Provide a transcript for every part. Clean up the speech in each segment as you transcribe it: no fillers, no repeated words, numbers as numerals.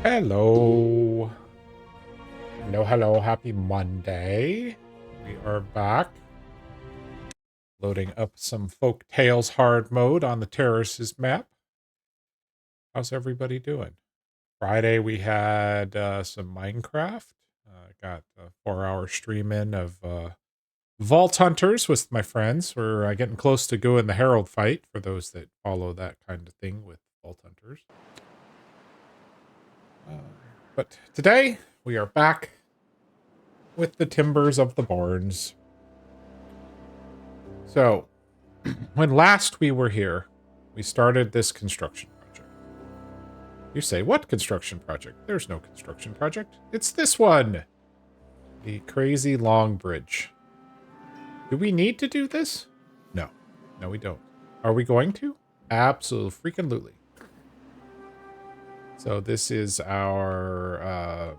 Hello. Hello, hello. Happy Monday. We are back. Loading up some Folktails hard mode on the Terraces map. How's everybody doing? Friday we had some Minecraft. Got a 4-hour stream in of Vault Hunters with my friends. We're getting close to doing the Herald fight for those that follow that kind of thing with Vault Hunters. But today we are back with the timbers of the barns. So, when last we were here, we started this construction project. You say, what construction project? There's no construction project. It's this one. The crazy long bridge. Do we need to do this? No. No, we don't. Are we going to? Absolutely freaking lutely. So this is our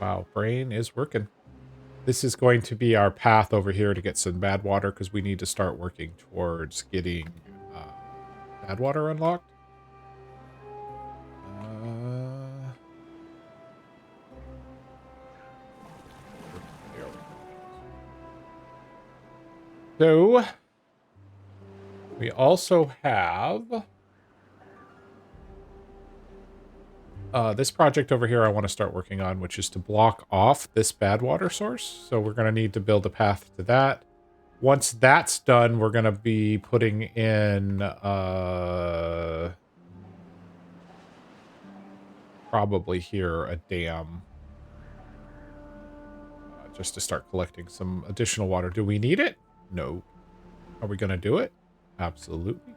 wow, brain is working. This is going to be our path over here to get some bad water because we need to start working towards getting bad water unlocked. So we also have this project over here I want to start working on, which is to block off this bad water source. So we're going to need to build a path to that. Once that's done, we're going to be putting in probably here a dam just to start collecting some additional water. Do we need it? No. Are we going to do it? Absolutely.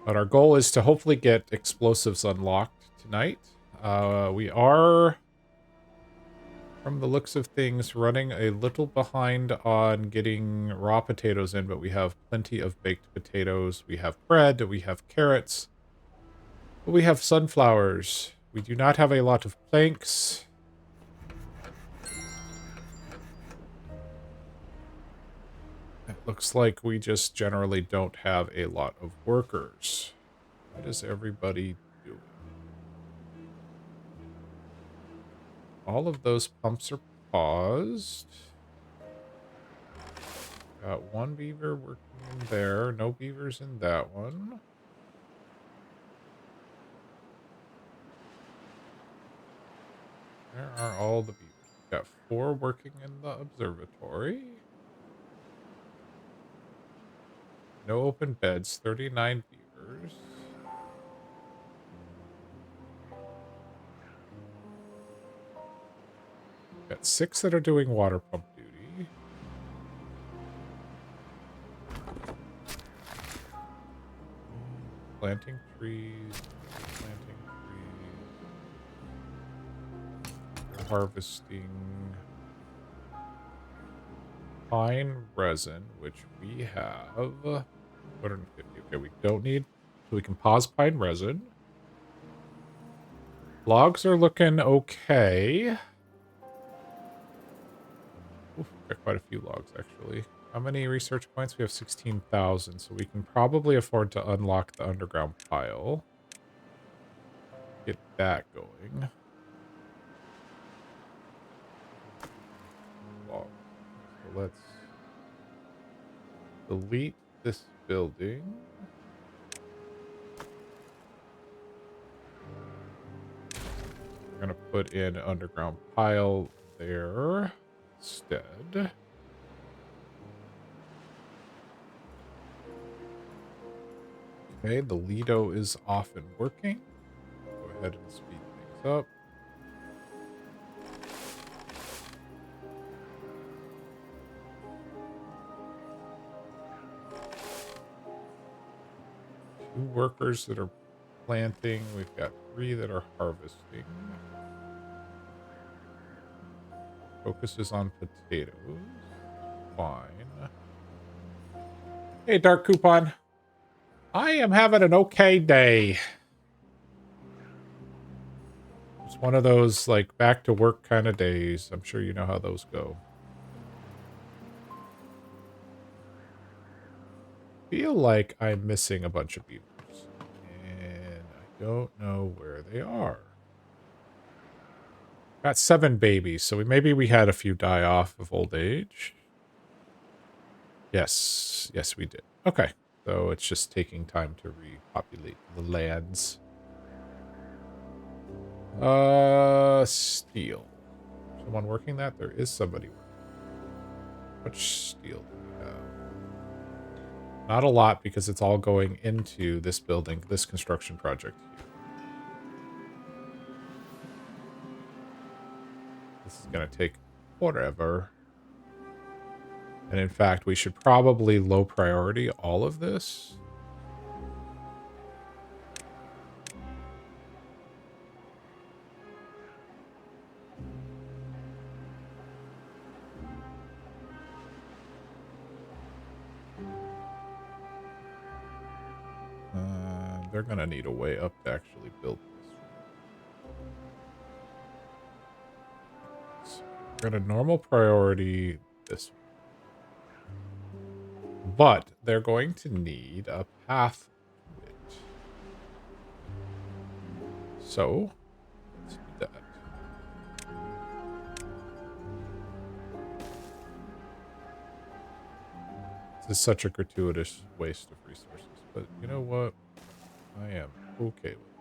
But our goal is to hopefully get explosives unlocked tonight. We are, from the looks of things, running a little behind on getting raw potatoes in, but we have plenty of baked potatoes. We have bread, we have carrots, but we have sunflowers. We do not have a lot of planks. It looks like we just generally don't have a lot of workers. What is everybody doing? All of those pumps are paused. Got one beaver working in there. No beavers in that one. Where are all the beavers? Got 4 working in the observatory. No open beds. 39 beavers. Got 6 that are doing water pump duty. Planting trees. Planting trees. Harvesting pine resin, which we have 250. Okay, we don't need, so we can pause pine resin. Logs are looking okay. Oof, got quite a few logs, actually. How many research points? We have 16,000, so we can probably afford to unlock the underground pile. Get that going. Log. So let's delete this building. We're going to put in an underground pile there instead. Okay, the Lido is off and working. Go ahead and speed things up. Two workers that are planting. We've got 3 that are harvesting. Focuses on potatoes. Fine. Hey, Dark Coupon. I am having an okay day. It's one of those, like, back to work kind of days. I'm sure you know how those go. feel like I'm missing a bunch of beavers. And I don't know where they are. Got 7 babies, so maybe we had a few die off of old age. Yes. Yes, we did. Okay. So it's just taking time to repopulate the lands. Steel. Someone working that? There is somebody working. Much steel do we have? Not a lot, because it's all going into this building, this construction project here. This is going to take forever. And in fact, we should probably low priority all of this. They're going to need a way up to actually build this. So we're going to normal priority this one. But they're going to need a path to it. So let's do that. This is such a gratuitous waste of resources. But you know what? I am okay with it.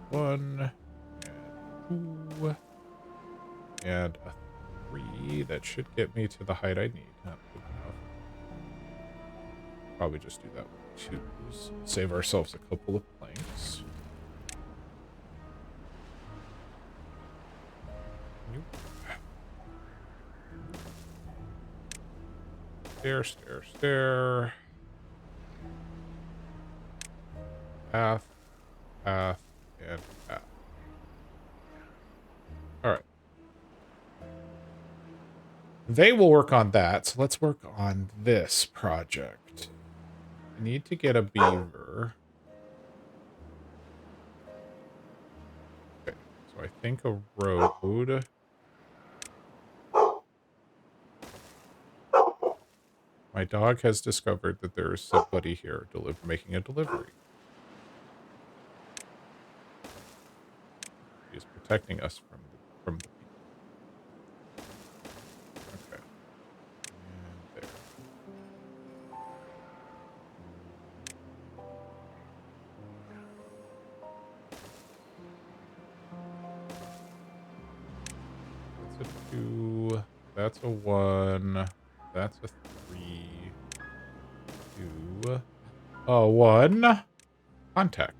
One and 2 and a 3. That should get me to the height I need. Not good enough. Probably just do that with 2s. Save ourselves a couple of planks. Stair, stair, stair. Path, path, and path. Alright. They will work on that, so let's work on this project. I need to get a beaver. Okay, so I think a road. My dog has discovered that there is somebody here making a delivery. He is protecting us from the people. Okay. And there. That's a 2. That's a 1. That's a 3. 2. Oh, 1. Contact.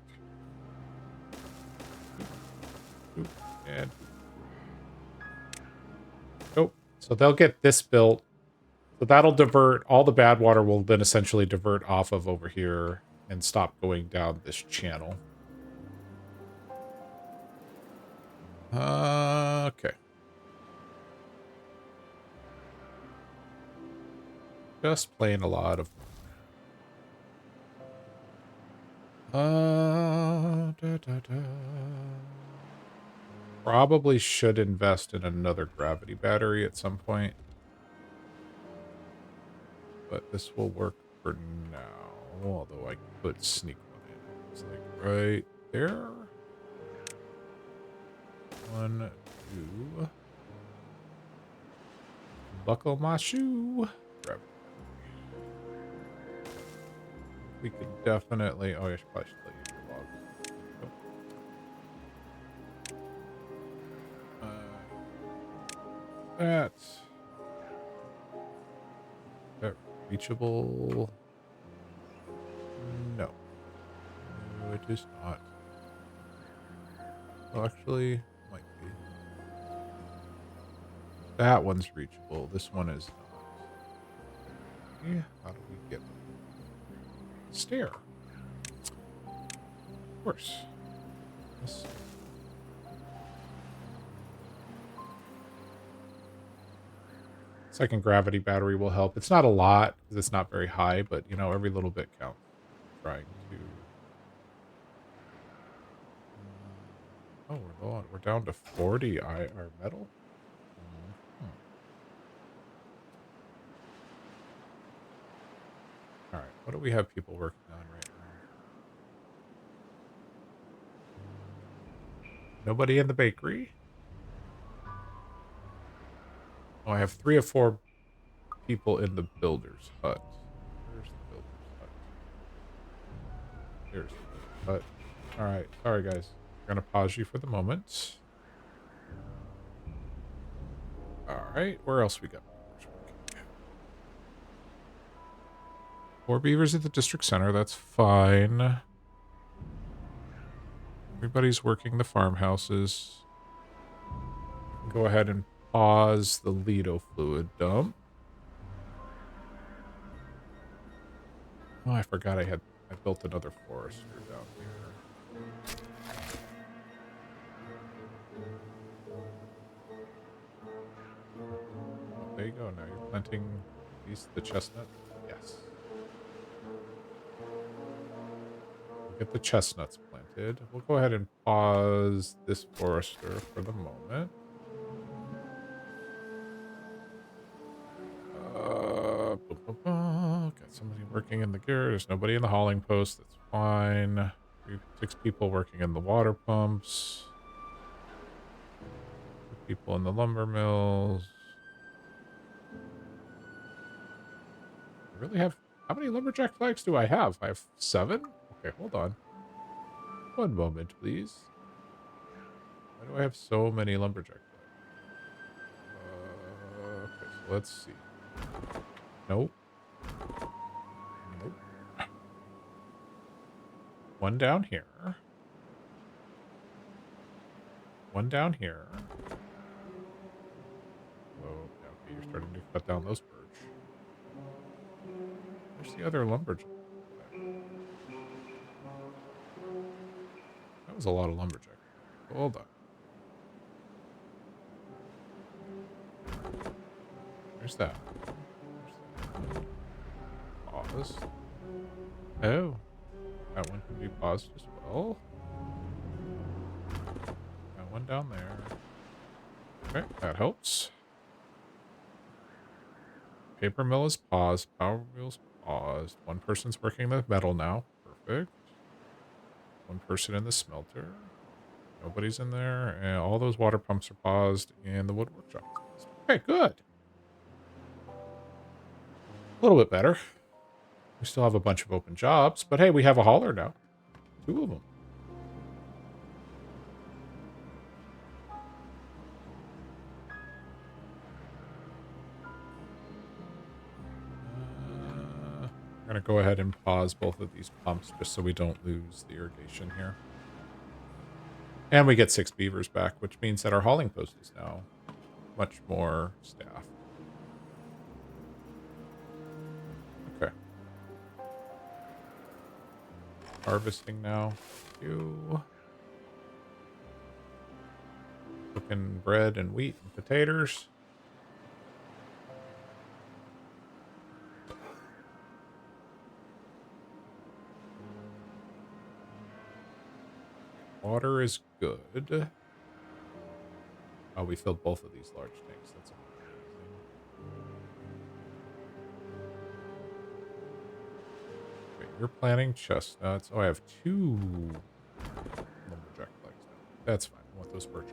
And oh, so they'll get this built. So that'll divert, all the bad water will then essentially divert off of over here and stop going down this channel. Okay. Just playing a lot of Probably should invest in another gravity battery at some point. But this will work for now. Although I could sneak one in. It's like right there. 1, 2. Buckle my shoe. Gravity. We could definitely. Oh, I should probably let you do logs. That's that reachable. No. No, it is not. Well, actually, might be. That one's reachable. This one is not. Yeah, how do we get stair? Of course. Yes. Second gravity battery will help. It's not a lot because it's not very high, but you know, every little bit counts. Trying to Oh, we're low on, we're down to 40 our metal. Mhm. All right, what do we have people working on right now? Nobody in the bakery. Oh, I have 3 or 4 people in the builder's hut. Where's the builder's hut? There's the builder's hut. All right, sorry guys. I'm gonna pause you for the moment. All right, where else we got beavers working? 4 beavers at the district center. That's fine. Everybody's working the farmhouses. You can go ahead and pause the Lido fluid dump. Oh, I forgot I built another forester down here. Oh, there you go. Now you're planting the chestnut. Yes. We'll get the chestnuts planted. We'll go ahead and pause this forester for the moment. Got somebody working in the gear. There's nobody in the hauling post. That's fine. 6 people working in the water pumps. 2 people in the lumber mills. I really have... How many lumberjack flags do I have? I have 7? Okay, hold on. One moment, please. Why do I have so many lumberjack flags? Okay, so let's see. Nope. Nope. One down here. One down here. Oh, yeah, okay, you're starting to cut down those birch. Where's the other lumberjack? That was a lot of lumberjack. Hold on. Where's that? Pause. Oh. That one can be paused as well. Got one down there. Okay, that helps. Paper mill is paused. Power wheel's paused. One person's working the metal now. Perfect. One person in the smelter. Nobody's in there. And all those water pumps are paused. And the wood workshop is paused. Okay, good. A little bit better. We still have a bunch of open jobs. But hey, we have a hauler now. 2 of them. We're going to go ahead and pause both of these pumps just so we don't lose the irrigation here. And we get 6 beavers back, which means that our hauling post is now much more staff. Okay. Harvesting now. You. Cooking bread and wheat and potatoes. Water is good. Oh, we filled both of these large tanks. That's amazing. Okay, you're planting chestnuts. Oh, I have 2 lumberjack flags now. That's fine. I want those birch.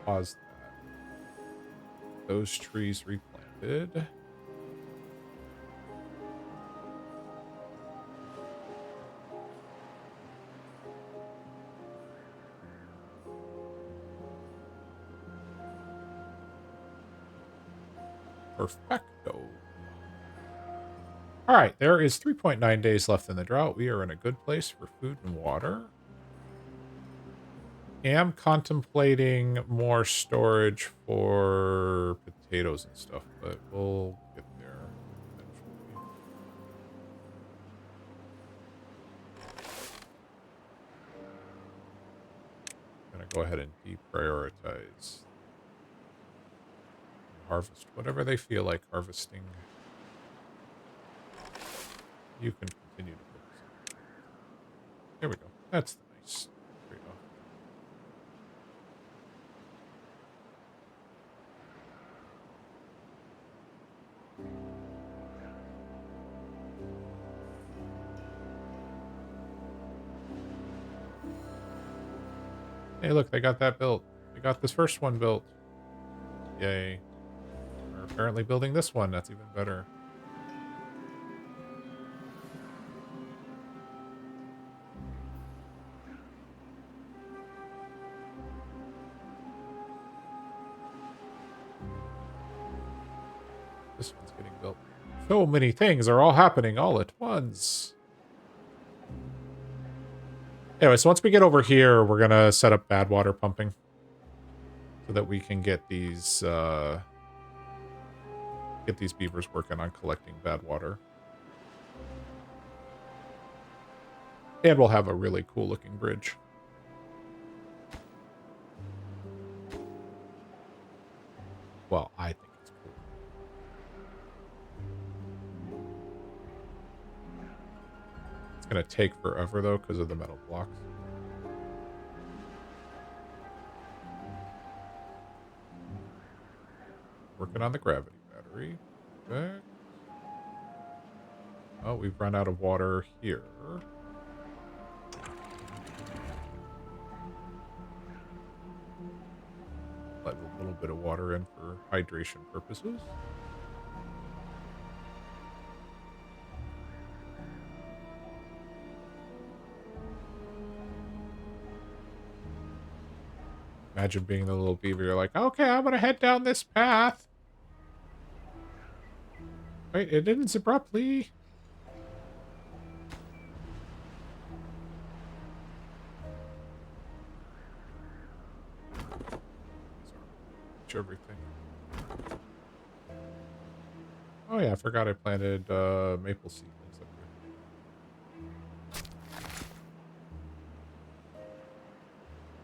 Unpause that. Those trees replanted. Perfecto. All right, there is 3.9 days left in the drought. We are in a good place for food and water. Am contemplating more storage for potatoes and stuff, but we'll get there eventually. I'm gonna go ahead and deprioritize harvest whatever they feel like harvesting. You can continue to focus That's the nice trade-off. Hey, look, they got that built. They got this first one built. Yay. They're apparently building this one. That's even better. This one's getting built. So many things are all happening all at once. Anyway, so once we get over here, we're going to set up bad water pumping. So that we can get these beavers working on collecting bad water. And we'll have a really cool looking bridge. Well, I think it's cool. It's going to take forever, though, because of the metal blocks. Working on the gravity battery. Perfect. Oh, we've run out of water here. Let a little bit of water in for hydration purposes. Imagine being the little beaver. You're like, okay, I'm going to head down this path. Wait, it ends abruptly. Sorry. Everything. Oh yeah, I forgot I planted maple seedlings up here.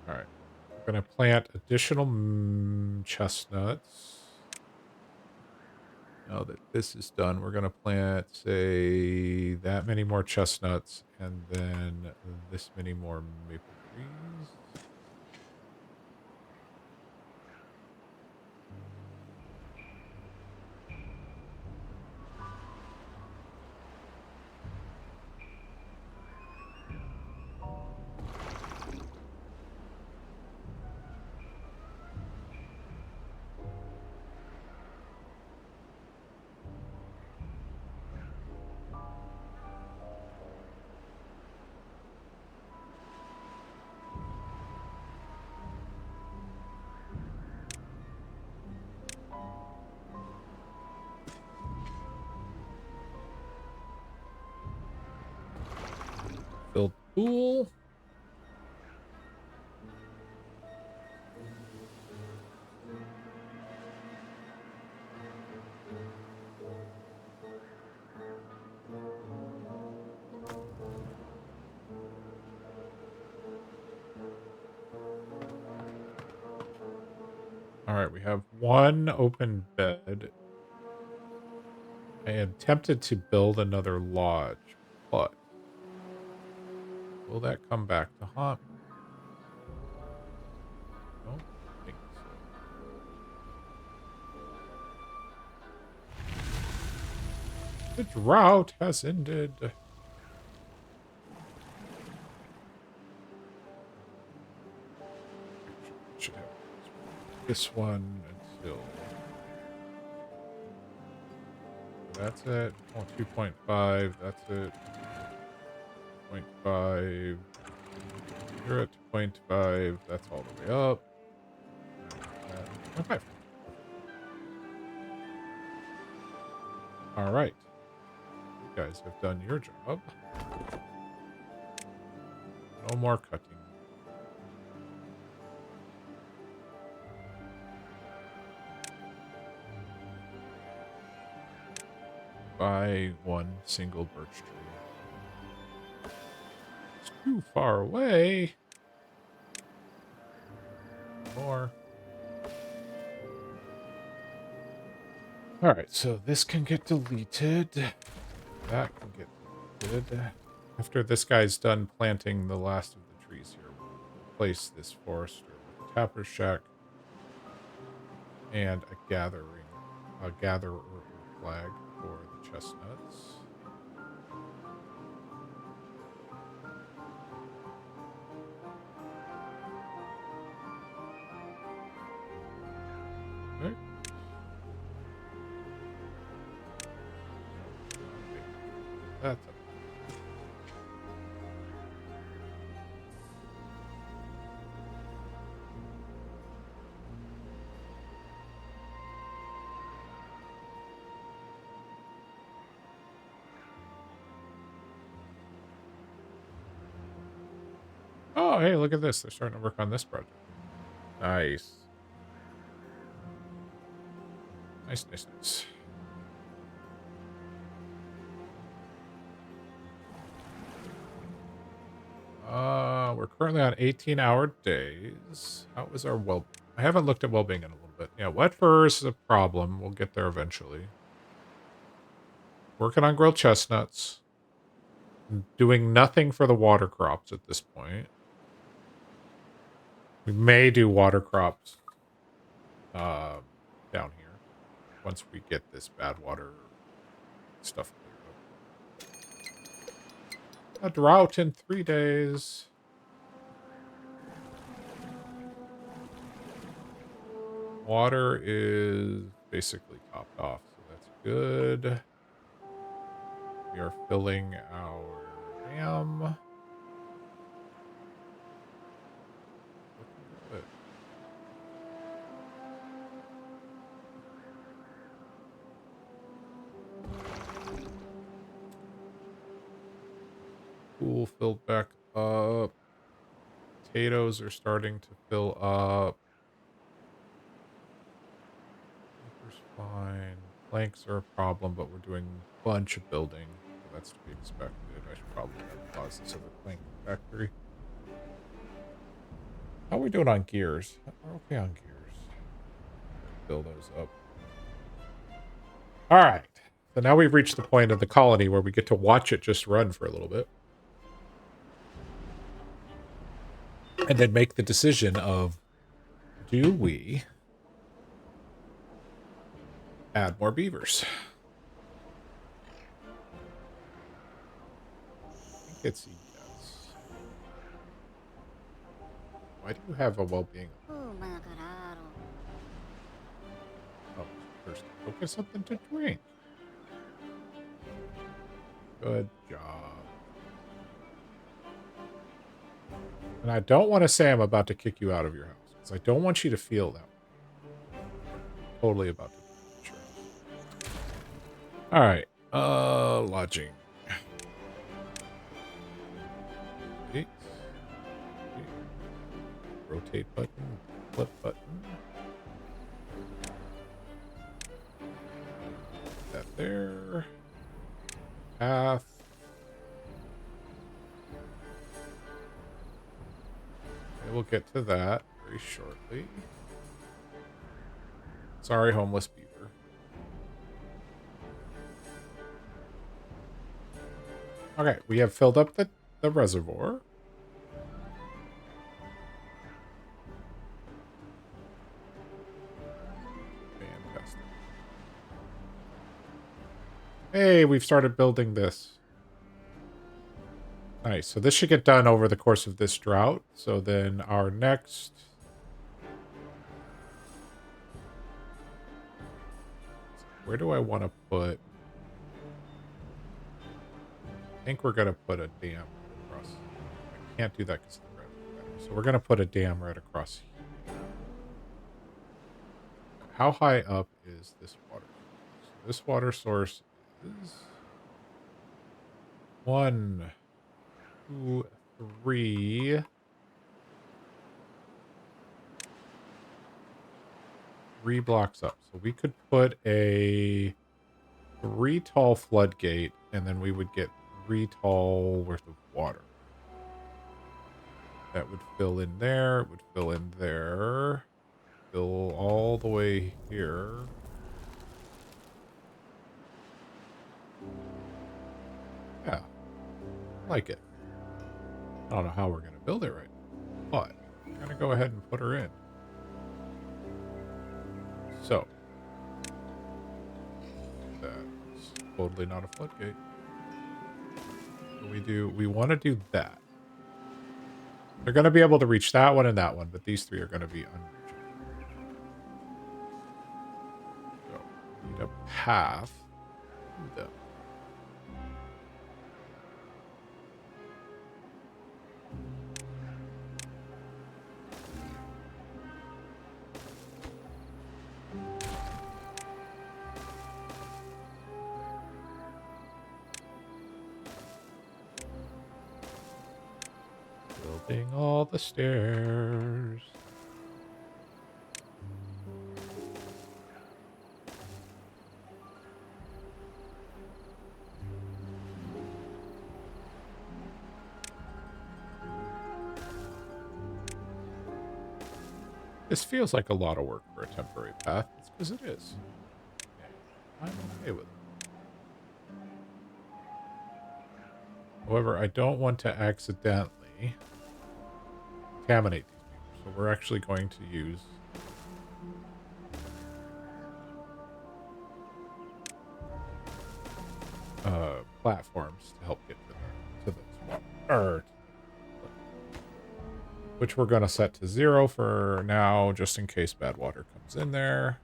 Alright. We're going to plant additional chestnuts. Now that this is done, we're going to plant, say, that many more chestnuts, and then this many more maple trees. Build pool. Alright, we have one open bed. I am tempted to build another lodge, but will that come back to haunt me? I don't think so. The drought has ended. Should have this one until that's it. Oh, 2.5. That's it. 0.5. You're at 0.5. That's all the way up. 0.5. All right. You guys have done your job. No more cutting. By one single birch tree. It's too far away. More. All right, so this can get deleted. That can get deleted. After this guy's done planting the last of the trees here, we'll replace this forester with a tapper shack and a gatherer flag for the chestnuts. Okay. That's a Oh, hey, look at this. They're starting to work on this project. Nice. Nice, nice, nice. We're currently on 18-hour days. How is our well? I haven't looked at well-being in a little bit. Yeah, wet furs is a problem. We'll get there eventually. Working on grilled chestnuts. Doing nothing for the water crops at this point. We may do water crops down here once we get this bad water stuff cleared up. A drought in 3 days. Water is basically topped off, so that's good. We are filling our dam. Looking good. Pool filled back up. Potatoes are starting to fill up. Paper's fine. Planks are a problem, but we're doing a bunch of building, so that's to be expected. I should probably have paused this other plank factory. How are we doing on gears? We're okay on gears. Fill those up. All right. So now we've reached the point of the colony where we get to watch it just run for a little bit. And then make the decision of, do we add more beavers? I think it's a yes. Why do you have a well-being? Oh, first, go get something to drink. Good job. And I don't want to say I'm about to kick you out of your house, because I don't want you to feel that way. Totally about to do it. Sure. All right. Lodging. Okay. Rotate button, flip button. That there. Path. Okay, we'll get to that very shortly. Sorry, homeless beaver. Okay, we have filled up the reservoir. Fantastic. Hey, we've started building this. Nice. So this should get done over the course of this drought. So then our next... Where do I want to put... I think we're going to put a dam across. I can't do that because of the red. So we're going to put a dam right across here. How high up is this water source? So this water source is 1, 2, 3. 3 blocks up. So we could put a 3 tall floodgate, and then we would get 3 tall worth of water. That would fill in there. It would fill in there. Fill all the way here. Yeah. like it. I don't know how we're going to build it right now, but we're going to go ahead and put her in. So, that's totally not a floodgate. So we want to do that. They're going to be able to reach that one and that one, but these three are going to be unreachable. So, we need a path to them. Building all the stairs. This feels like a lot of work for a temporary path. It's because it is. And I'm okay with it. However, I don't want to accidentally contaminate these people. So we're actually going to use platforms to help get to the swamp. Which we're going to set to 0 for now, just in case bad water comes in there.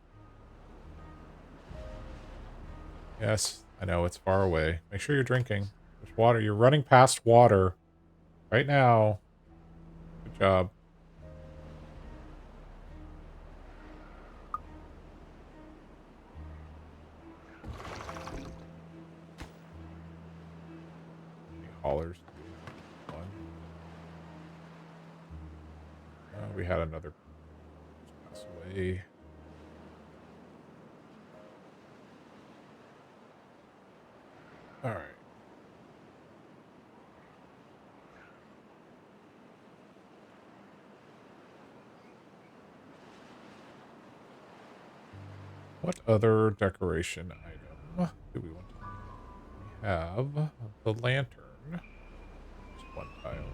Yes, I know it's far away. Make sure you're drinking. There's water. You're running past water right now. Good job. Any haulers? One. We had another pass away. All right. What other decoration item do we want to do? We have the lantern. Just one tile.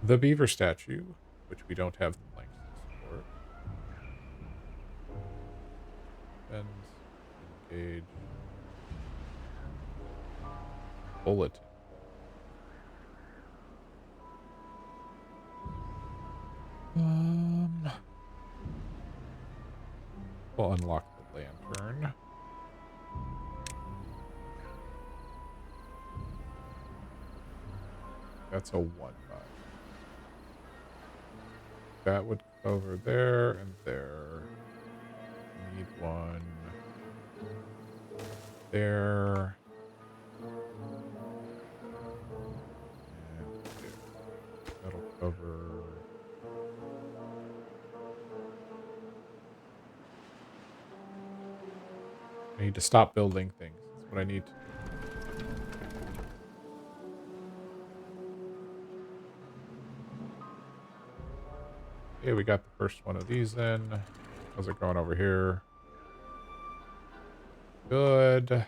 The beaver statue, which we don't have the planks to support. And engage. Bulletin. We'll unlock the lantern. That's a 1-5. That would cover there and there. Need one there. And there. That'll cover. I need to stop building things. That's what I need to do. Okay, we got the first one of these in. How's it going over here? Good.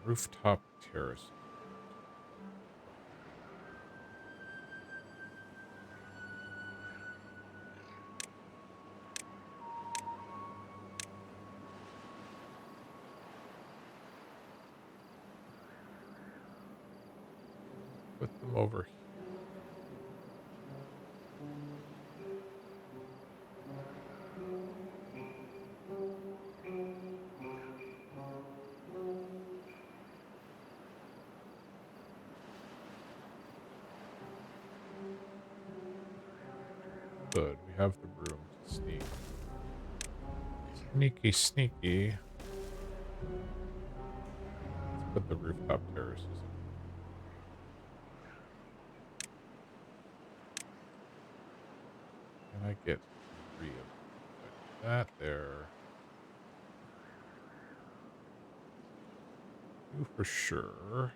Rooftop terrace. Put them over here. Good. We have the room to sneak. Sneaky, sneaky. Let's put the rooftop terraces in. Can I get 3 of them? That there. 2 for sure.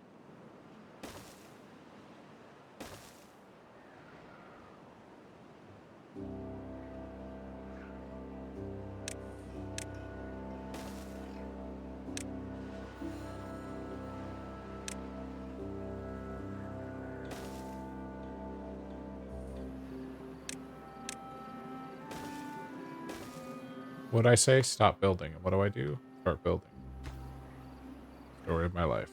What'd I say? Stop building. And what do I do? Start building. Story of my life.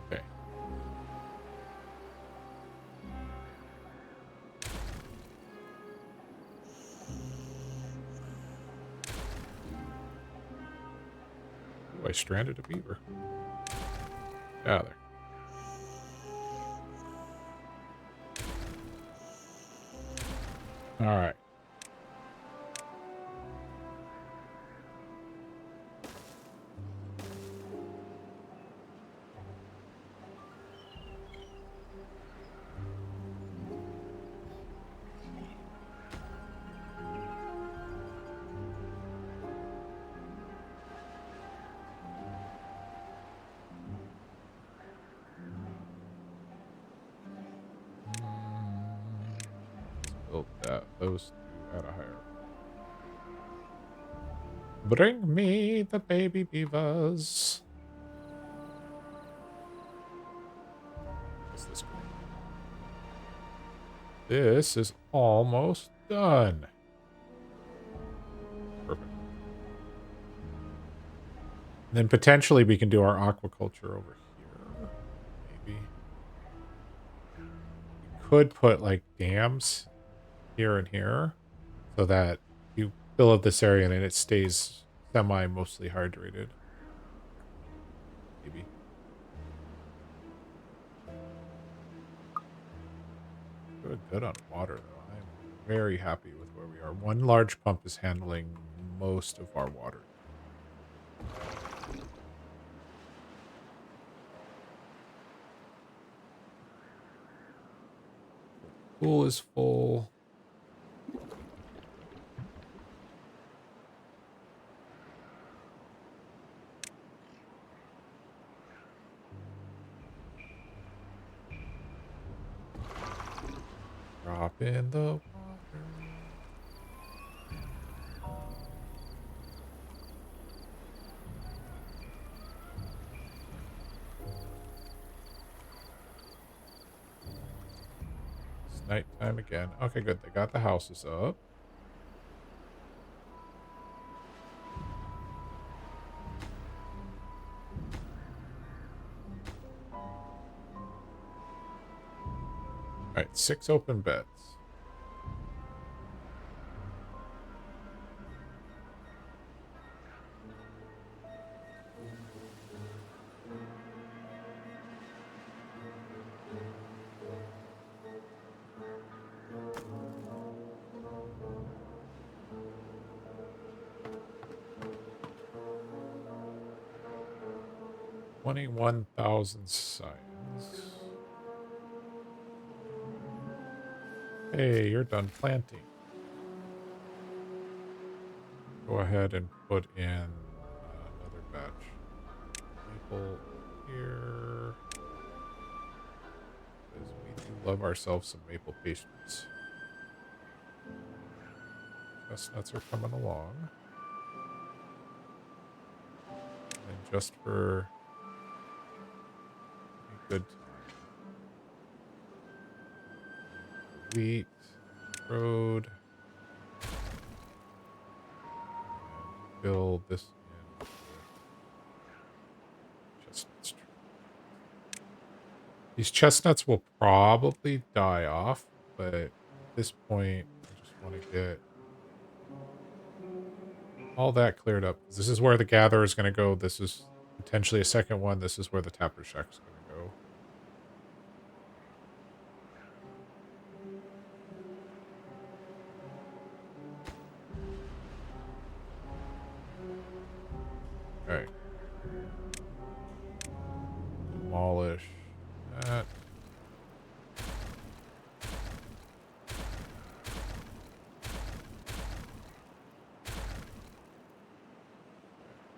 Okay. Ooh, I stranded a beaver. Get out of there. All right. Let's build those two at a higher. Bring me the baby beavers. What's this going? This is almost done. Perfect. And then potentially we can do our aquaculture over here. Maybe. We could put like dams here and here so that you fill up this area and it stays mostly hydrated. Maybe. Doing good on water though. I'm very happy with where we are. One large pump is handling most of our water. Pool is full. Drop in the water. It's nighttime again. Okay, good. They got the houses up. All right, 6 open beds. $21,000 science. Hey, you're done planting. Go ahead and put in another batch. Maple here. Because we do love ourselves some maple pastries. Chestnuts are coming along. And just for a good time. Wheat, road. And fill this in with chestnuts. These chestnuts will probably die off, but at this point, I just want to get all that cleared up. This is where the gatherer is going to go. This is potentially a second one. This is where the tapper shack is going to go. Okay. Demolish that.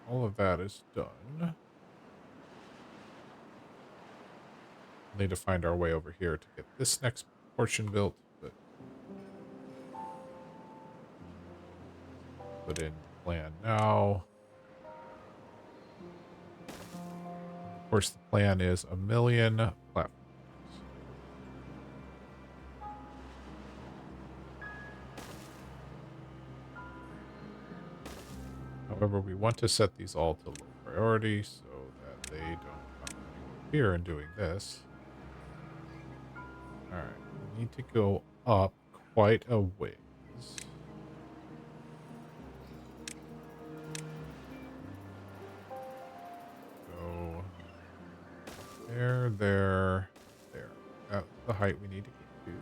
All of that is done. Need to find our way over here to get this next portion built, but put in the plan now. Of course, the plan is 1,000,000 platforms. However, we want to set these all to low priority so that they don't come anywhere here and doing this. Alright, we need to go up quite a ways. Go there, there, there. That's the height we need to get to.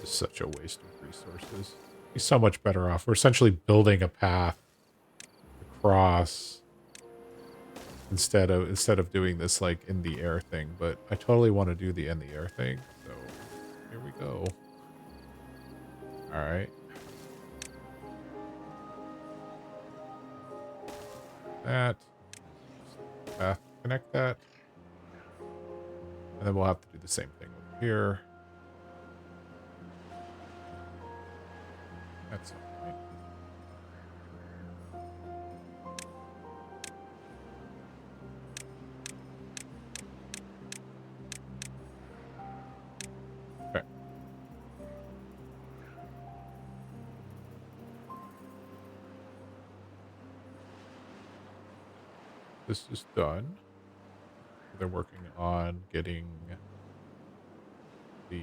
This is such a waste of resources. He's so much better off. We're essentially building a path across instead of doing this like in the air thing, but I totally want to do the in the air thing, so here we go. All right. That path, connect that, and then we'll have to do the same thing over here. That's all right. Okay. This is done. They're working on getting the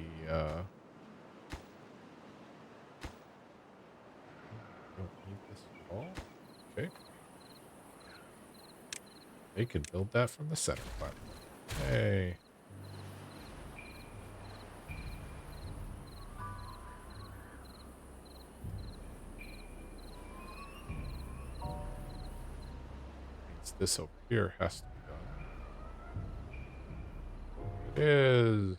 don't need this at all. Okay. They can build that from the center platform. Hey. This over here has to be done. It is.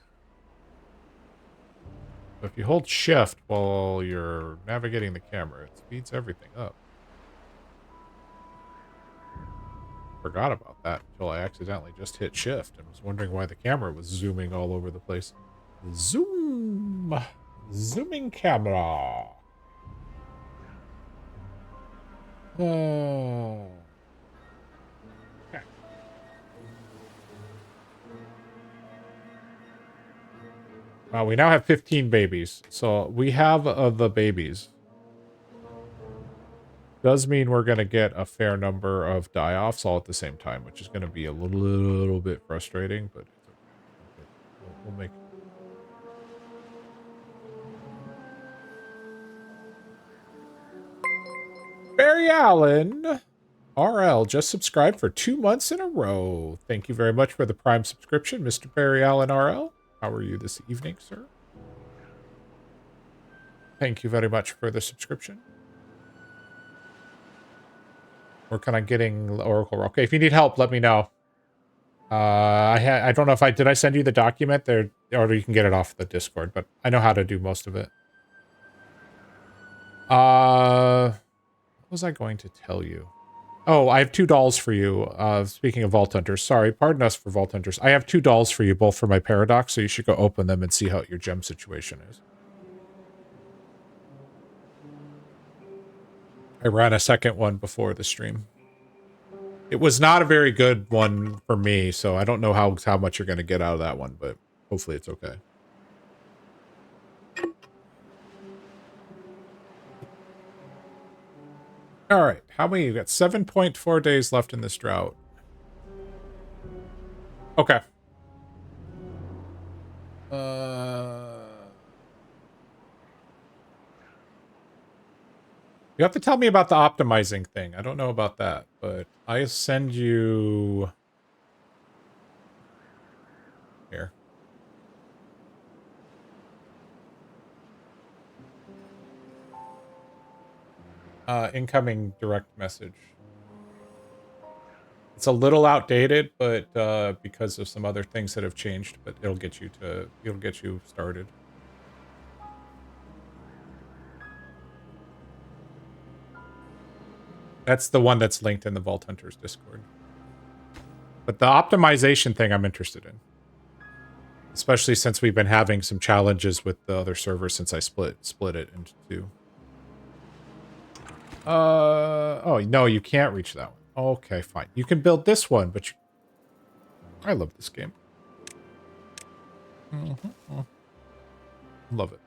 So if you hold shift while you're navigating the camera, it speeds everything up. Forgot about that until I accidentally just hit shift and was wondering why the camera was zooming all over the place. Zoom! Zooming camera. Oh. Well, we now have 15 babies, so we have the babies. Does mean we're going to get a fair number of die-offs all at the same time, which is going to be a little bit frustrating, but it's okay. We'll make it. Barry Allen, RL, just subscribed for 2 months in a row. Thank you very much for the Prime subscription, Mr. Barry Allen, RL. How are you this evening, sir? Thank you very much for the subscription. Working on getting Oracle. Okay, if you need help, let me know. I don't know if did I send you the document there, or you can get it off the Discord, but I know how to do most of it. What was I going to tell you? Oh, I have 2 dolls for you. Speaking of Vault Hunters, sorry, pardon us for Vault Hunters. I have 2 dolls for you, both for my Paradox, so you should go open them and see how your gem situation is. I ran a second one before the stream. It was not a very good one for me, so I don't know how much you're going to get out of that one, but hopefully it's okay. All right, how many? You got 7.4 days left in this drought. Okay. You have to tell me about the optimizing thing. I don't know about that, but I send you here. Incoming direct message. It's a little outdated, but because of some other things that have changed, but it'll get you started. That's the one that's linked in the Vault Hunters Discord. But the optimization thing I'm interested in. Especially since we've been having some challenges with the other server since I split it into two. Oh, no, you can't reach that one. Okay, fine. You can build this one, but I love this game. Love it.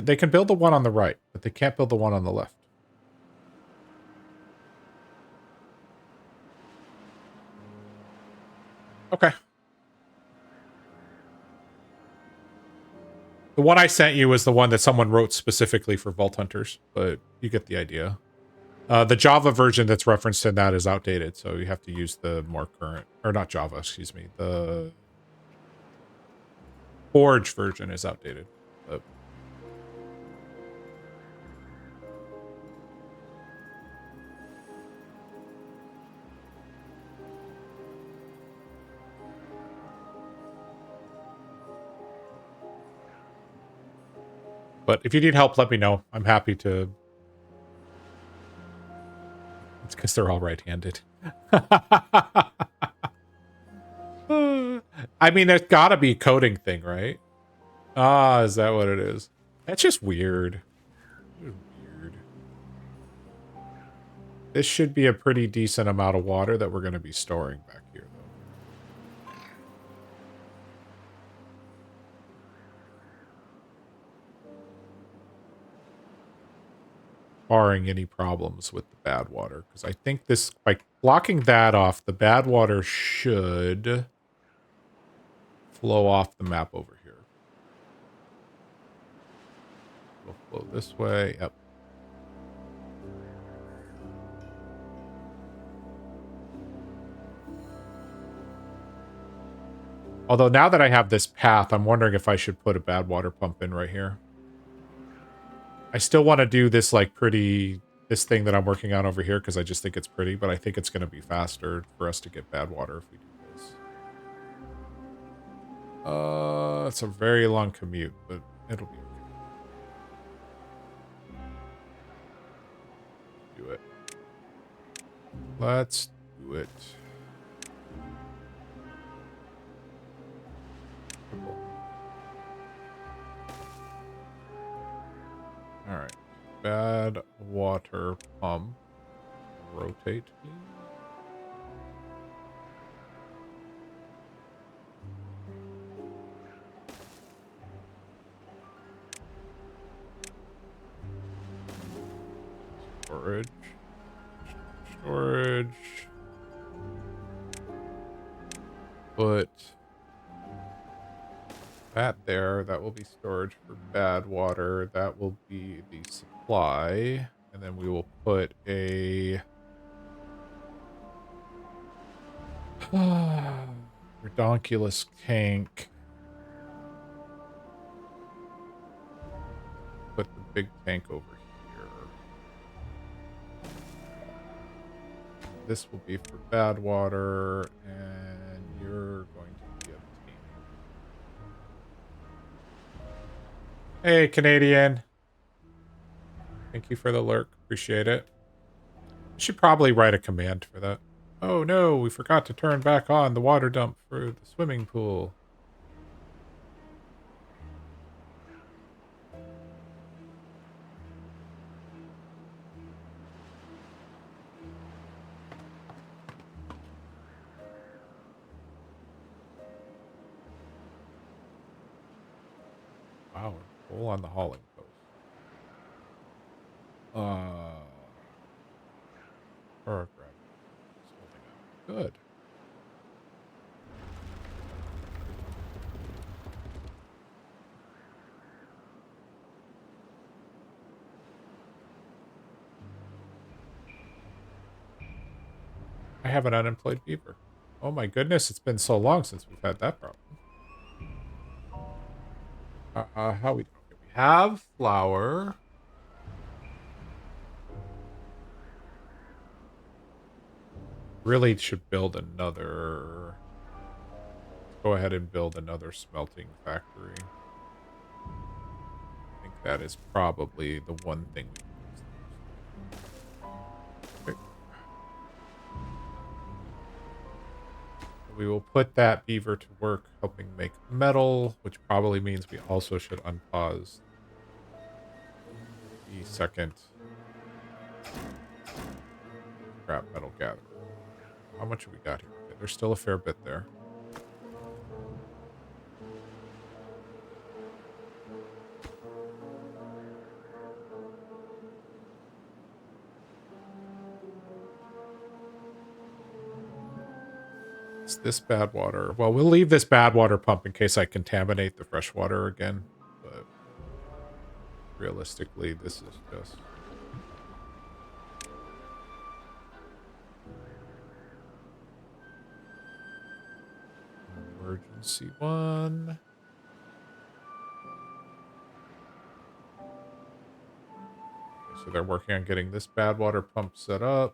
They can build the one on the right, but they can't build the one on the left. Okay. The one I sent you was the one that someone wrote specifically for Vault Hunters, but you get the idea. The Java version that's referenced in that is outdated, so you have to use the more current, or not Java, excuse me. The Forge version is outdated. But if you need help, let me know. I'm happy to. It's because they're all right-handed. I mean, there's got to be a coding thing, right? Ah, is that what it is? That's just weird. Weird. This should be a pretty decent amount of water that we're going to be storing back here, though. Barring any problems with the bad water. Because I think this, by blocking that off, the bad water should flow off the map over here. It'll flow this way. Yep. Although now that I have this path, I'm wondering if I should put a bad water pump in right here. I still want to do this like this thing that I'm working on over here because I just think it's pretty, but I think it's going to be faster for us to get bad water if we do this. It's a very long commute, but it'll be okay. Do it. Let's do it. All right. Bad water pump. Rotate, please. Storage. Storage. Put that there. That will be storage for bad water. That will be the supply. And then we will put a redonkulous tank. Put the big tank over here. This will be for bad water, and you're going to be a tank. Hey, Canadian. Thank you for the lurk. Appreciate it. I should probably write a command for that. Oh no, we forgot to turn back on the water dump for the swimming pool. Wow, full on the hauling post. Paragraph. Good. I have an unemployed beaver. Oh my goodness, it's been so long since we've had that problem. How we have flour. Really should build another. Let's go ahead and build another smelting factory. I think that is probably the one thing we can use. Okay. we will put that beaver to work helping make metal, which probably means we also should unpause the second scrap metal gather. How much have we got here? Okay, there's still a fair bit there. It's this bad water. Well, we'll leave this bad water pump in case I contaminate the fresh water again. But realistically, this is just... emergency one. Okay, so they're working on getting this bad water pump set up.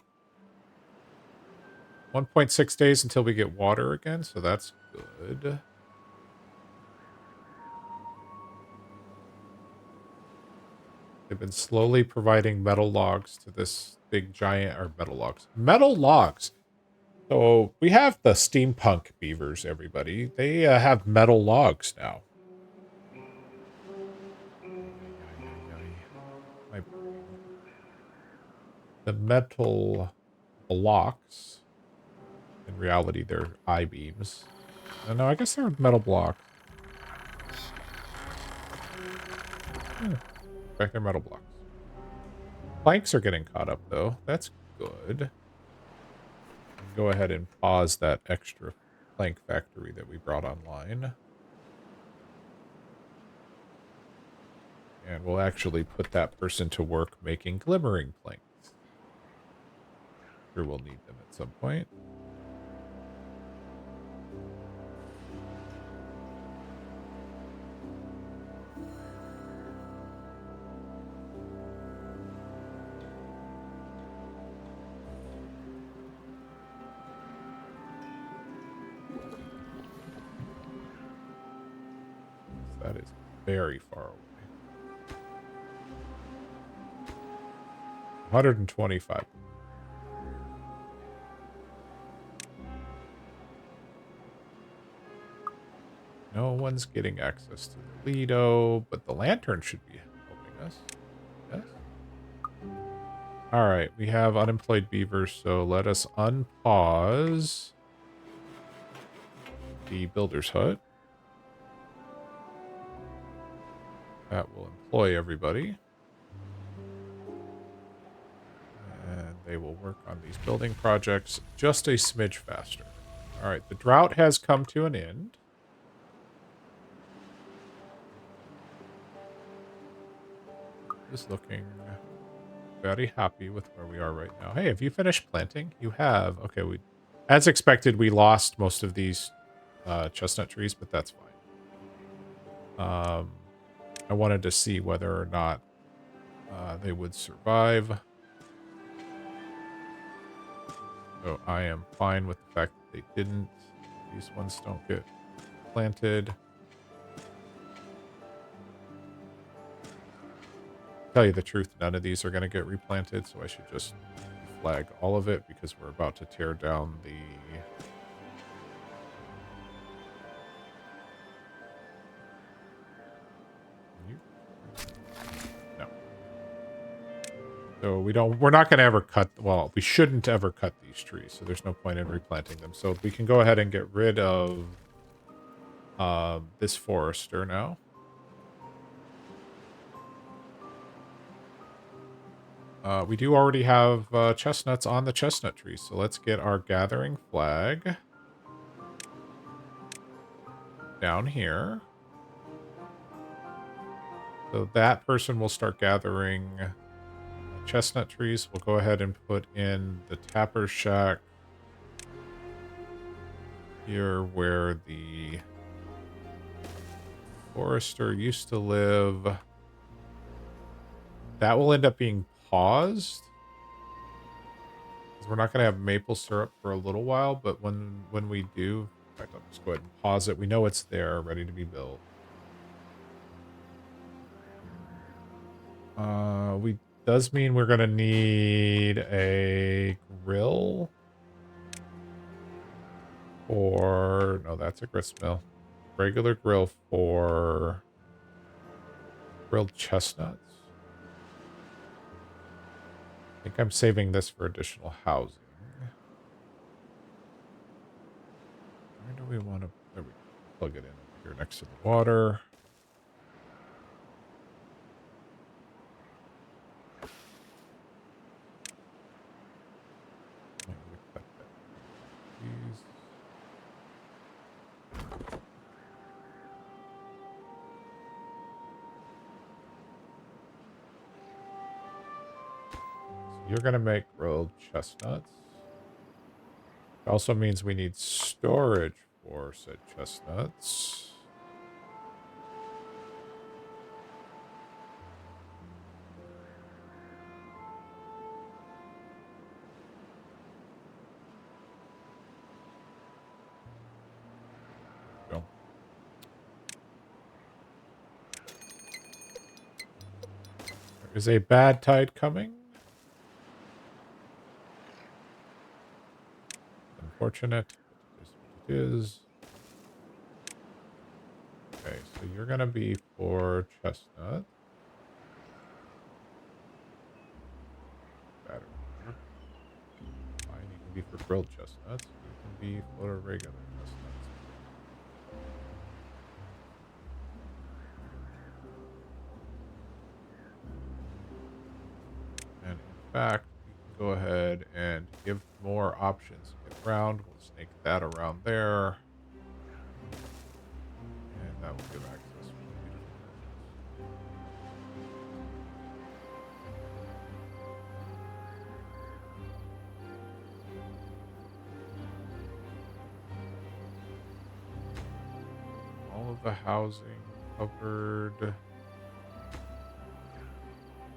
1.6 days until we get water again, so that's good. They've been slowly providing metal logs to this big giant, or metal logs. Metal logs! So we have the steampunk beavers, everybody. They have metal logs now. My brain. The metal blocks. In reality, they're I-beams. No, I guess they're metal blocks. In fact, they're metal blocks. Planks are getting caught up, though. That's good. Go ahead and pause that extra plank factory that we brought online. And we'll actually put that person to work making glimmering planks. Sure, we'll need them at some point. That is very far away. 125. No one's getting access to the Lido, but the lantern should be helping us. Yes. All right, we have unemployed beavers, so let us unpause the builder's hut. That will employ everybody. And they will work on these building projects just a smidge faster. All right, the drought has come to an end. Just looking very happy with where we are right now. Hey, have you finished planting? You have. Okay, as expected, we lost most of these chestnut trees, but that's fine. I wanted to see whether or not they would survive. So I am fine with the fact that they didn't. These ones don't get planted. Tell you the truth, none of these are going to get replanted, so I should just flag all of it because we're about to tear down the... No. So we're not going to ever cut, well, we shouldn't ever cut these trees, so there's no point in replanting them. So we can go ahead and get rid of this forester now. We do already have chestnuts on the chestnut tree, so let's get our gathering flag down here. So that person will start gathering chestnut trees. We'll go ahead and put in the tapper shack here where the forester used to live. That will end up being paused. We're not going to have maple syrup for a little while, but when we do, in fact, I'll just go ahead and pause it. We know it's there, ready to be built. Does mean we're going to need a grill. for... No, that's a grist mill. Regular grill for grilled chestnuts. I think I'm saving this for additional housing. Where do we want to... There we go. Plug it in over here next to the water. I'm going to cut that. Please. So you're going to make grilled chestnuts. It also means we need storage for said chestnuts. Go. There is a bad tide coming. Unfortunate, but it is what it is. Okay, so you're going to be for chestnut. Battery. Fine, you can be for grilled chestnuts. You can be for regular chestnuts. And in fact, we can go ahead and give more options to get around. We'll snake that around there. And that will give access to the beautiful gardens. All of the housing covered.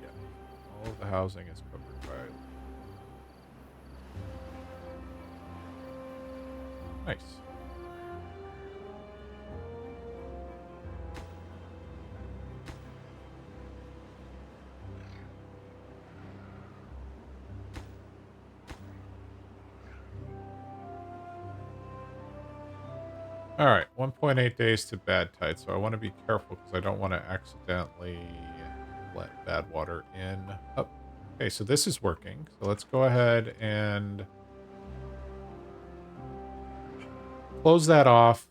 Yeah, all of the housing is covered by... Nice. All right, 1.8 days to bad tide, so I want to be careful because I don't want to accidentally let bad water in. Oh, okay, so this is working. So let's go ahead and close that off.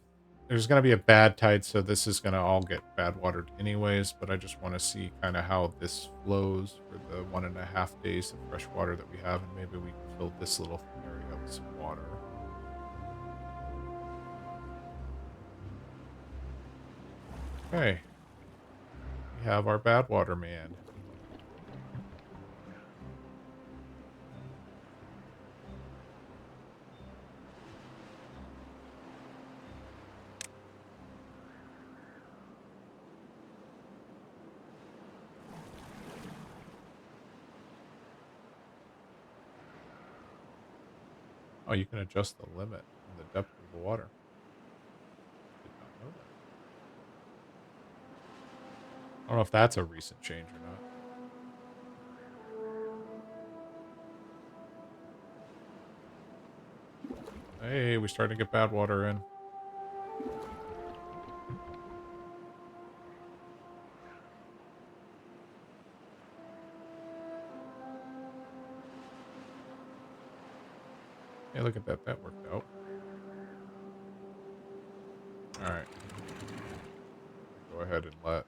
There's going to be a bad tide, so this is going to all get bad watered anyways, but I just want to see kind of how this flows for the 1.5 days of fresh water that we have, and maybe we can fill this little area with some water. Okay. We have our bad water man. Oh, you can adjust the limit and the depth of the water. Did not know that. I don't know if that's a recent change or not. Hey, we're starting to get bad water in. Hey, look at that. That worked out. All right. Go ahead and let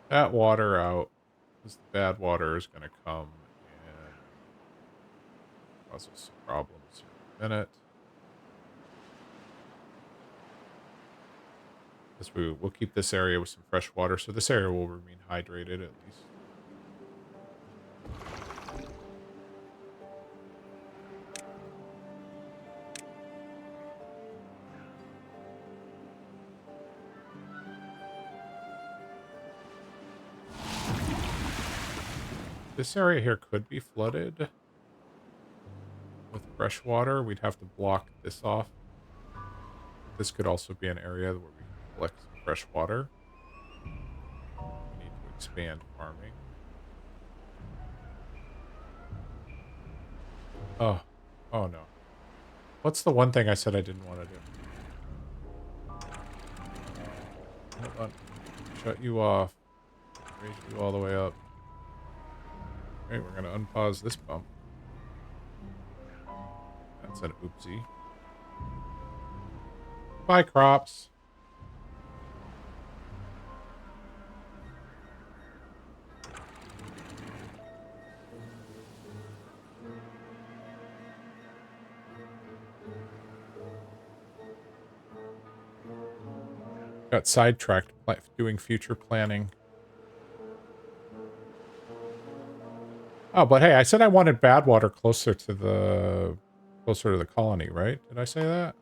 that water out. Because the bad water is going to come and cause us some problems in a minute. Because we'll keep this area with some fresh water, so this area will remain hydrated at least. This area here could be flooded with fresh water. We'd have to block this off. This could also be an area where we can collect some fresh water. We need to expand farming. Oh. Oh no. What's the one thing I said I didn't want to do? Hold on. Shut you off. Raise you all the way up. Okay, we're gonna unpause this bump. That's an oopsie. Bye, crops. Got sidetracked doing future planning. Oh, but hey, I said I wanted bad water closer to the colony, right? Did I say that?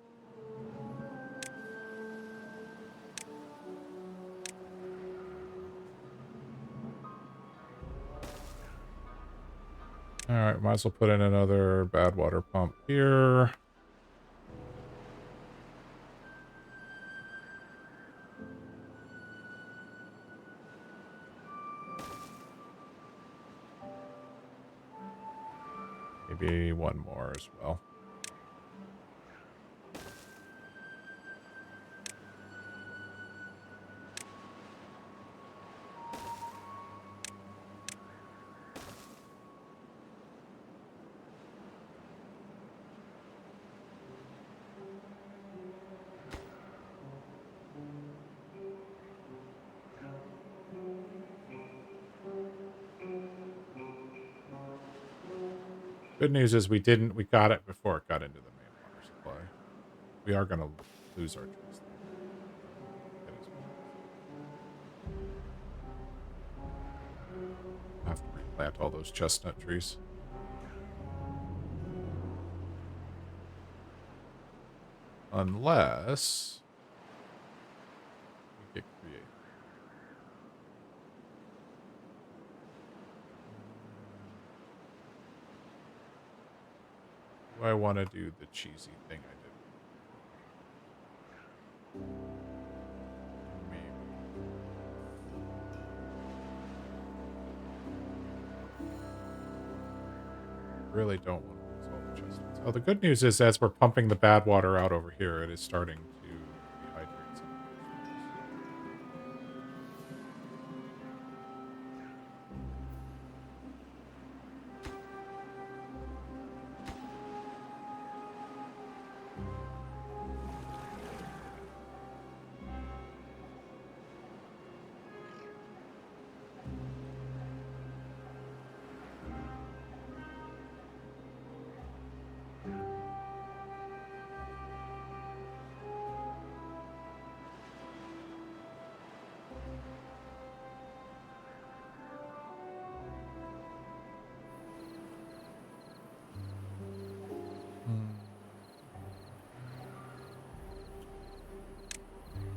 All right, might as well put in another bad water pump here. Maybe one more as well. Good news is we got it before it got into the main water supply. We are going to lose our trees, though. It is what it is. I have to replant all those chestnut trees. Unless we get creative. Do I want to do the cheesy thing I did? Maybe. Really don't want to lose all the chestnuts. Oh, the good news is as we're pumping the bad water out over here, it is starting to rehydrate some of those trees.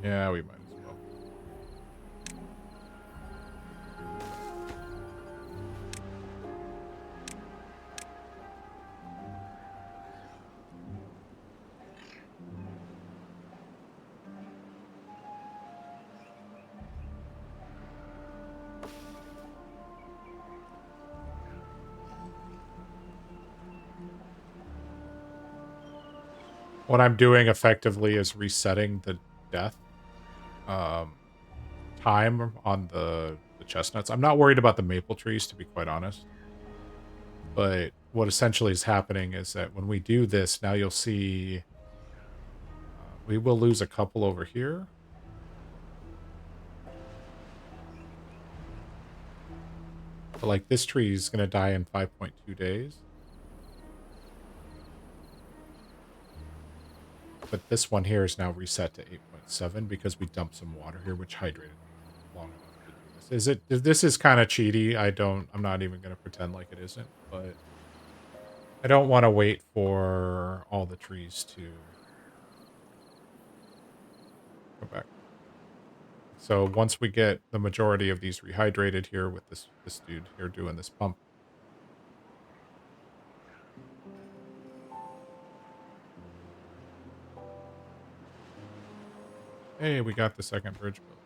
Yeah, we might as well. What I'm doing effectively is resetting the death time on the chestnuts. I'm not worried about the maple trees, to be quite honest. But what essentially is happening is that when we do this, now you'll see we will lose a couple over here. But like this tree is going to die in 5.2 days. But this one here is now reset to 8.7 because we dumped some water here, which hydrated long enough to do this. This is kind of cheaty. I'm not even going to pretend like it isn't, but I don't want to wait for all the trees to come back. So once we get the majority of these rehydrated here with this dude here doing this pump. Hey, we got the second bridge built.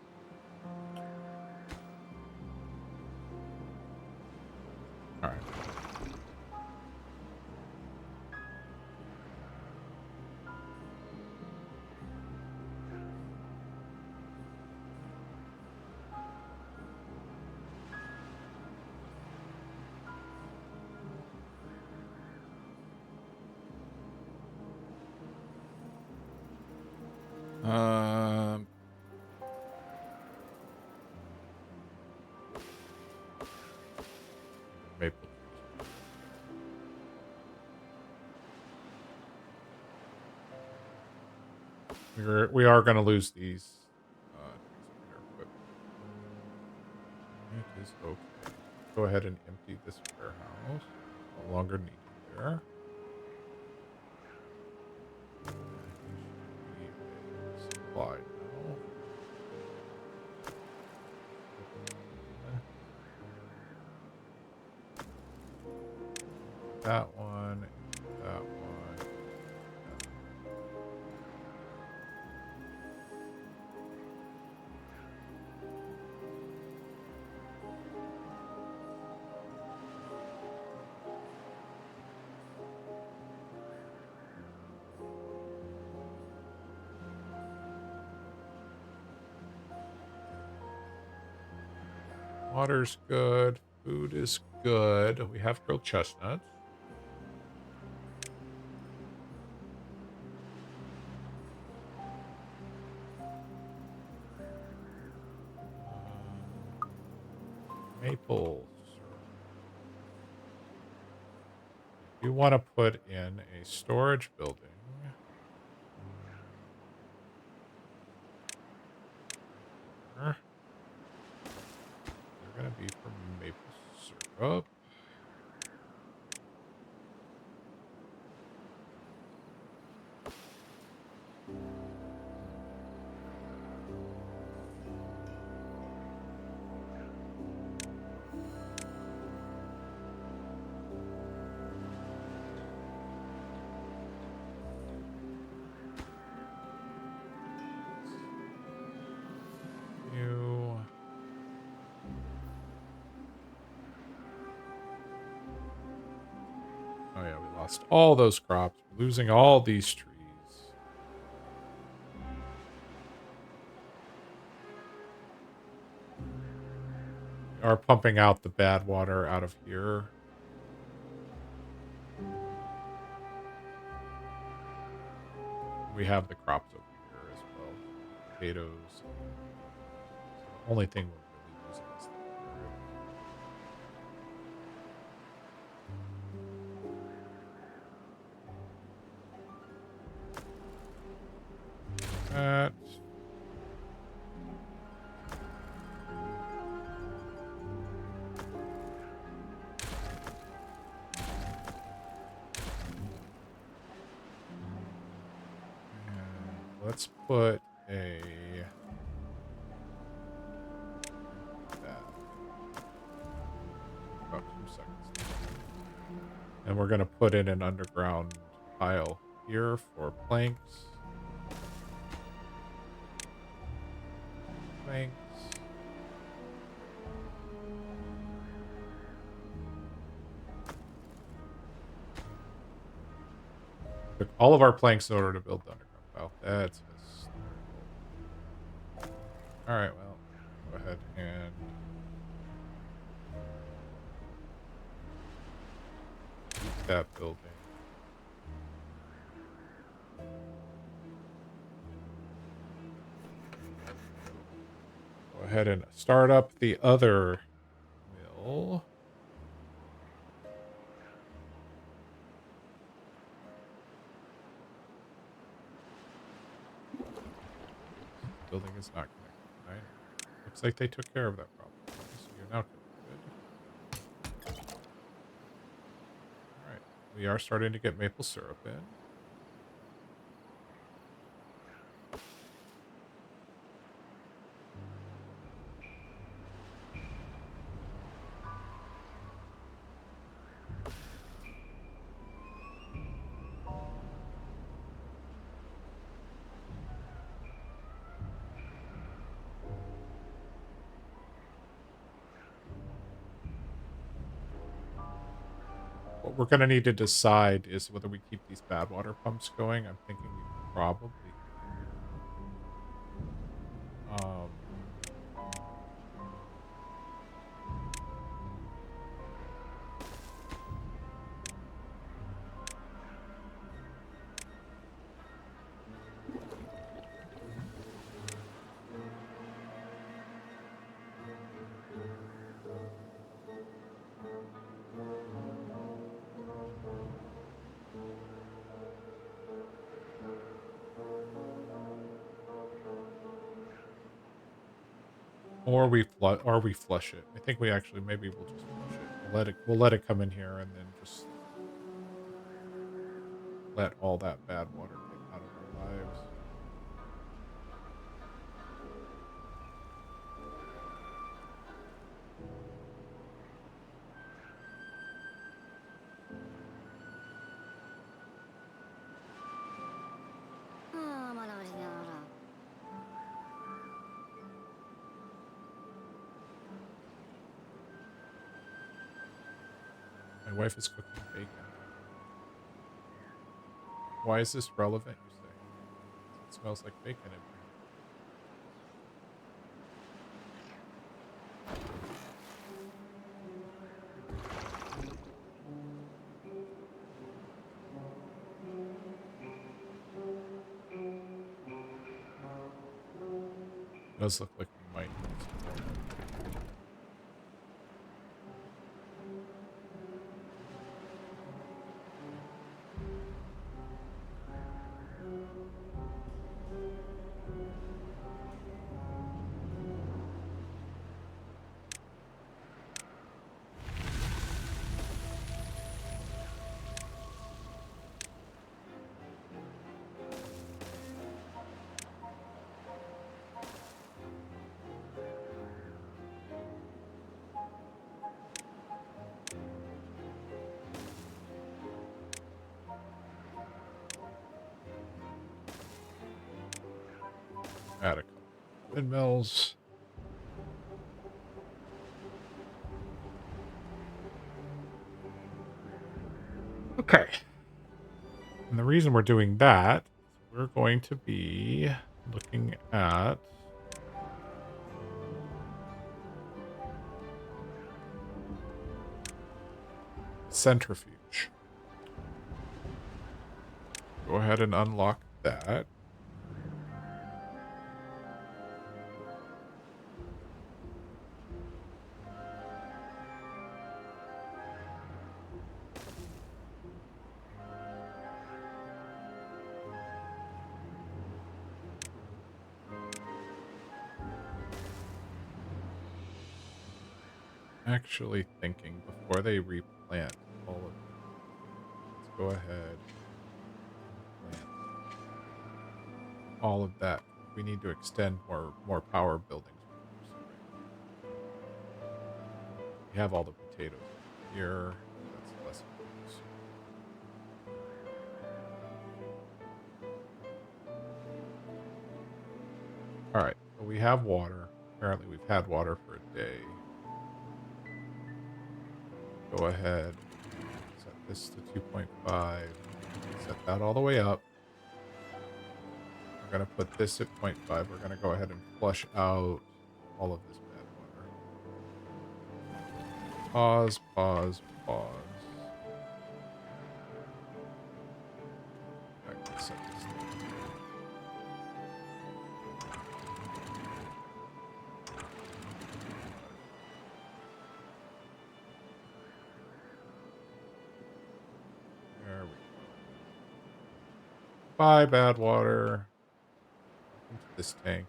All right. maple trees. We are going to lose these trees over here, but it is okay. Go ahead and empty this warehouse. No longer needed there. Supply now. That one. That one. Water's good. Food is good. We have grilled chestnuts. Maple syrup. You want to put in a storage building. They're going to be for maple syrup. Oh yeah, we lost all those crops. We're losing all these trees. We are pumping out the bad water out of here. We have the crops over here as well. Potatoes. The only thing we're really losing is the that. Let's put a about 2 seconds. And we're gonna put in an underground pile here for planks. Planks. Took all of our planks in order to build the underground pile. That's hysterical. Alright, well, go ahead and keep that building. Go ahead and start up the other mill. Building is not connected, right? Looks like they took care of that problem. So you're now connected. Alright. We are starting to get maple syrup in. What we're going to need to decide is whether we keep these bad water pumps going. I'm thinking we probably Or we flush it. I think we actually maybe we'll just flush it. We'll let it come in here and then just let all that bad water get out of our lives. My wife is cooking bacon. Why is this relevant, you say? It smells like bacon in here. It does look like we might need some more. Add a couple windmills. Okay. And the reason we're doing that is we're going to be looking at centrifuge. Go ahead and unlock that. Actually thinking before they replant all of it, let's go ahead and plant all of that. We need to extend more power buildings. We have all the potatoes here. That's less use. All right, so we have water. Apparently, we've had water for a day. Go ahead, set this to 2.5. Set that all the way up. We're going to put this at 0.5. We're going to go ahead and flush out all of this bad water. Pause, pause, pause. Back to set this down. There we go. Bye, bad water. Into this tank.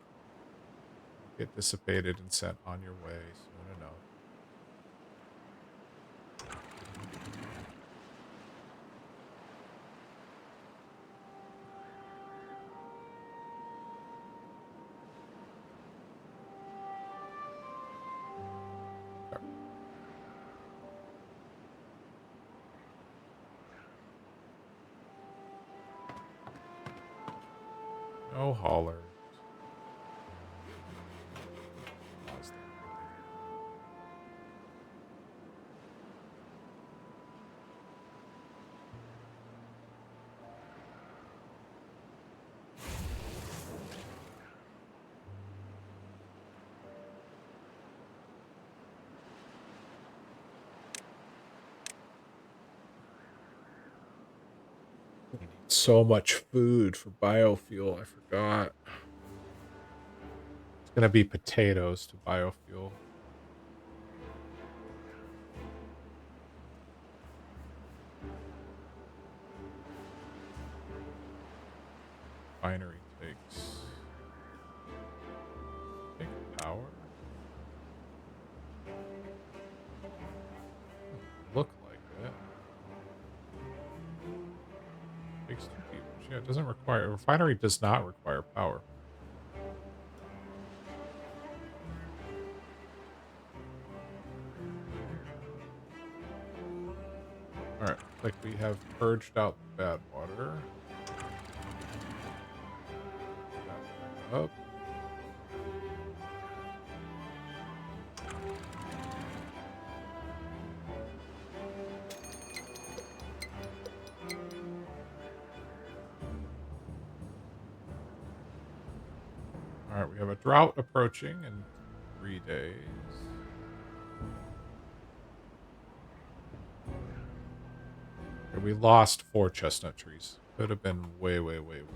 Get dissipated and sent on your way soon enough. No hollers. Pause there. We need so much food for biofuel. I forgot. It's going to be potatoes to biofuel. Binary takes power. Takes 2 people. Yeah, it doesn't require... A refinery does not require power. Alright, like we have purged out the bad water. That back up. Alright, we have a drought approaching in 3 days. Okay, we lost 4 chestnut trees. Could have been way, way, way, way.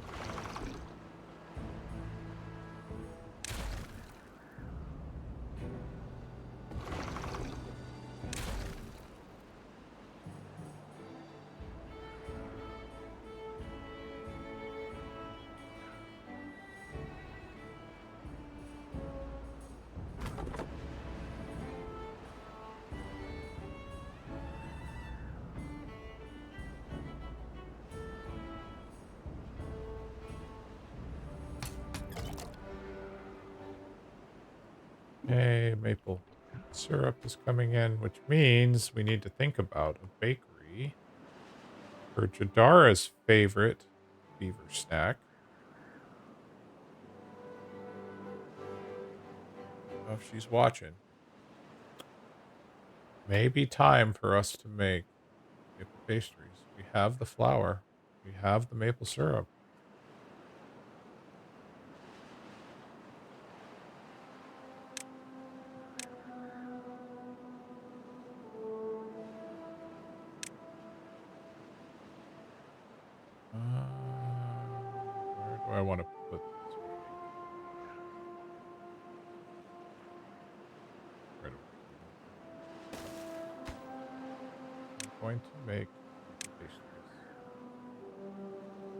Hey, maple syrup is coming in, which means we need to think about a bakery for Jadara's favorite beaver snack. I don't know if she's watching. Maybe time for us to make maple pastries. We have the flour. We have the maple syrup. Where do I want to put this right away? I'm going to make pastries.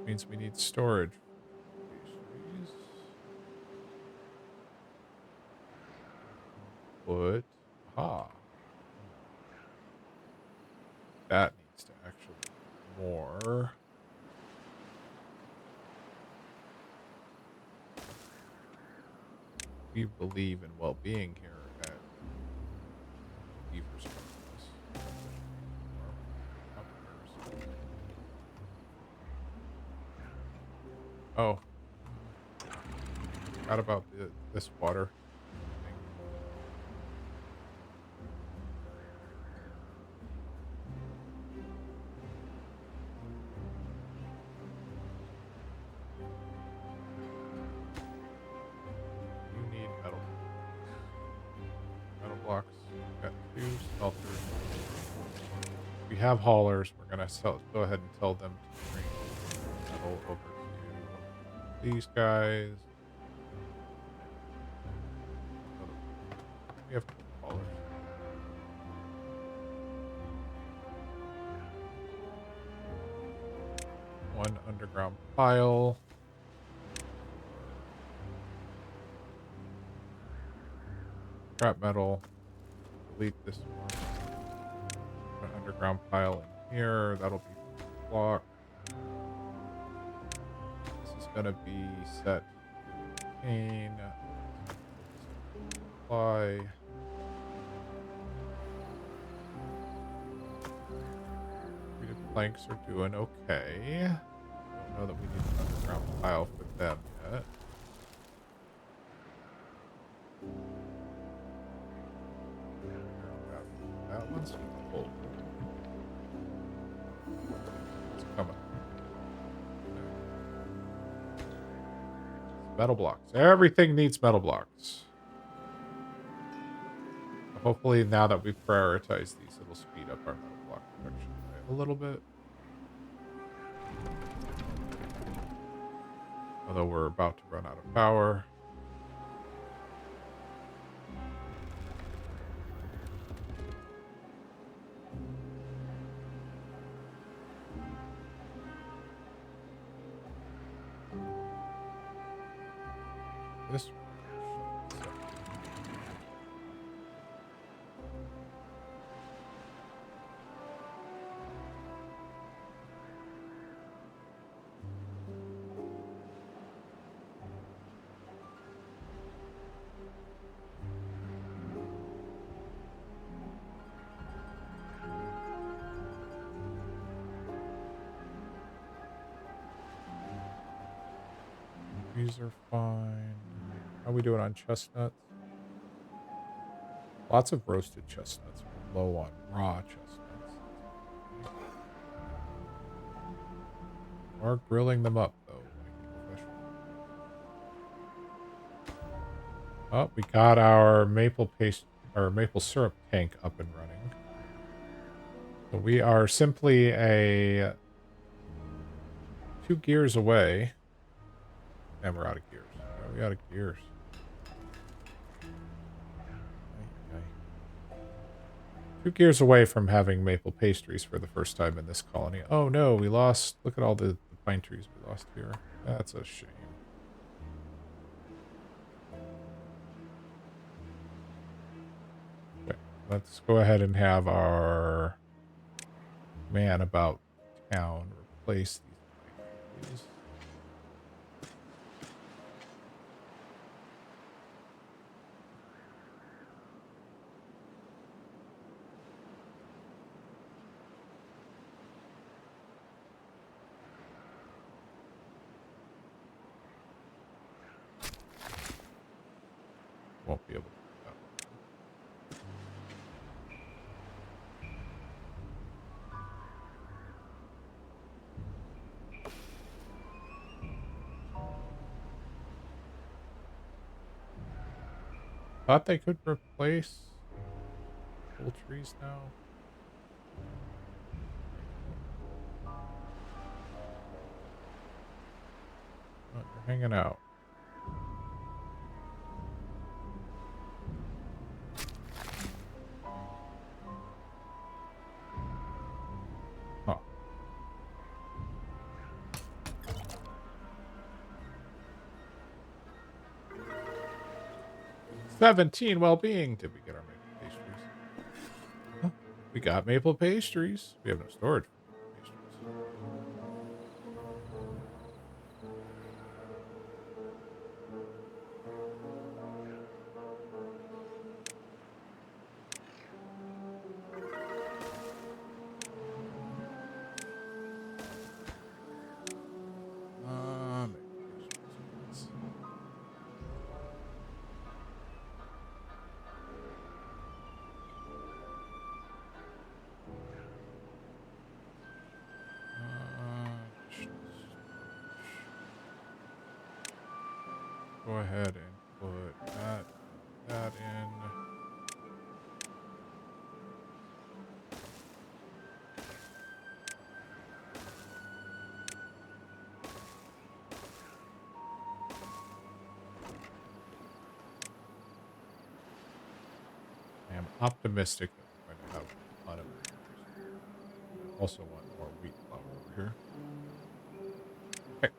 Means we need storage for pastries. Put that needs to actually be more. We believe in well-being here at Beaver's Purpose. Oh, forgot about this water thing. You need metal. Metal blocks. Got 2 smelters. We have haulers. We're gonna go ahead and tell them to bring metal over to these guys. We have haulers. One underground pile. Scrap metal. Delete this one. An underground pile in here. That'll be block. This is gonna be set pane. Apply. Treated planks are doing okay. Don't know that we need an underground pile for them yet. That one's full. It's coming. Metal blocks. Everything needs metal blocks. Hopefully, now that we've prioritized these, it'll speed up our metal block production by a little bit. Although we're about to run out of power. This These are fine. How are we doing on chestnuts? Lots of roasted chestnuts. We're low on raw chestnuts. Or grilling them up, though, like a professional. Oh, we got our maple paste or maple syrup tank up and running. So we are simply a 2 gears away. And we're out of gears. Why are we out of gears? Ay, ay. 2 gears away from having maple pastries for the first time in this colony. Oh no, we lost. Look at all the pine trees we lost here. That's a shame. Okay, let's go ahead and have our man about town replace these pine trees. Won't be able to do that. Thought they could replace full trees now. Oh, you're hanging out. Huh. 17 well-being. Did we get our maple pastries? Huh. We got maple pastries. We have no storage for maple pastries. Maple pastries. Go ahead and put that in. I am optimistic that we're going to have a ton of pastries. I also want more wheat flour over here. Okay.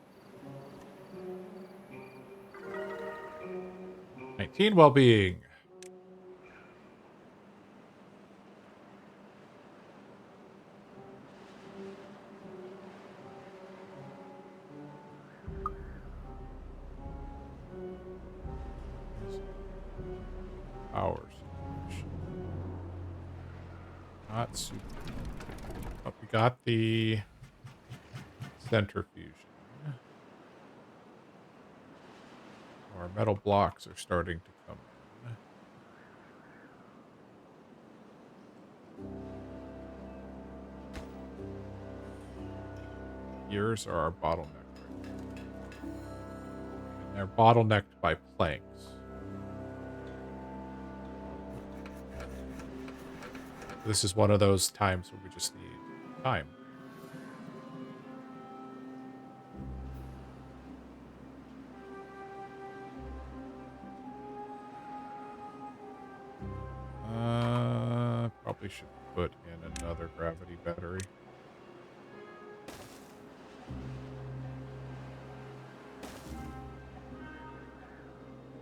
19 well-being. Power storage. Not super. But we got the centrifusion. Our metal blocks are starting to come in. Gears are our bottleneck right now. And they're bottlenecked by planks. This is one of those times where we just need time. Probably should put in another gravity battery.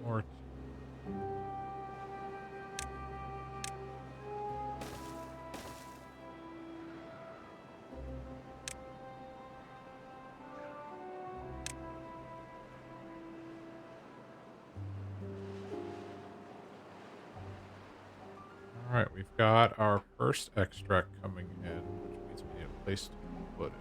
Or all right, we've got our first extract coming in, which means we need a place to put it.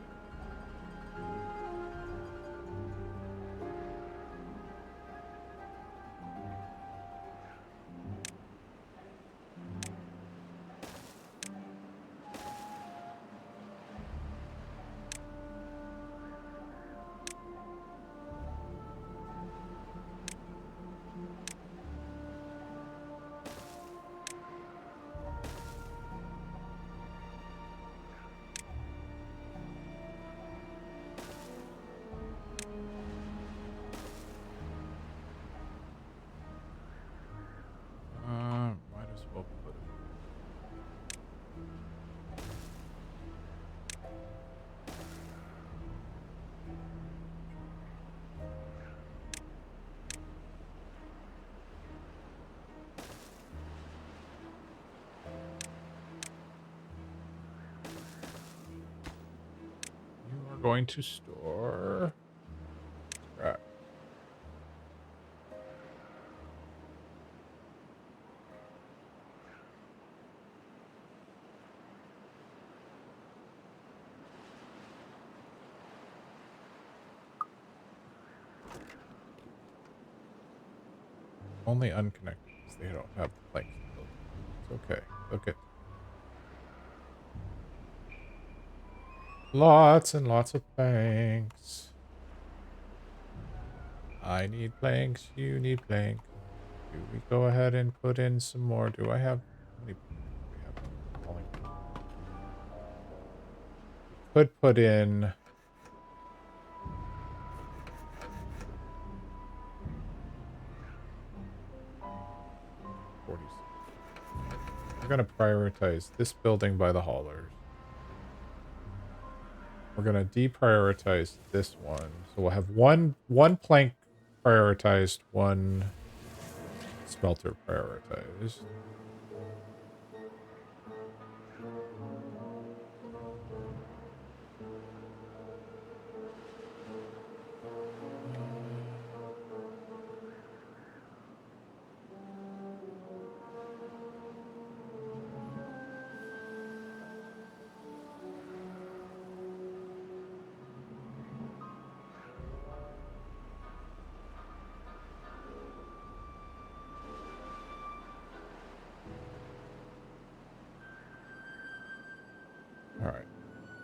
We're going to store scrap. Only unconnected because they don't have the planks to build. It's okay. Look at lots and lots of planks. I need planks. You need planks. Do we go ahead and put in some more? Do I have how many? We have falling. Could put in 40. We're gonna prioritize this building by the haulers. We're gonna deprioritize this one, so we'll have one plank prioritized, one smelter prioritized. All right,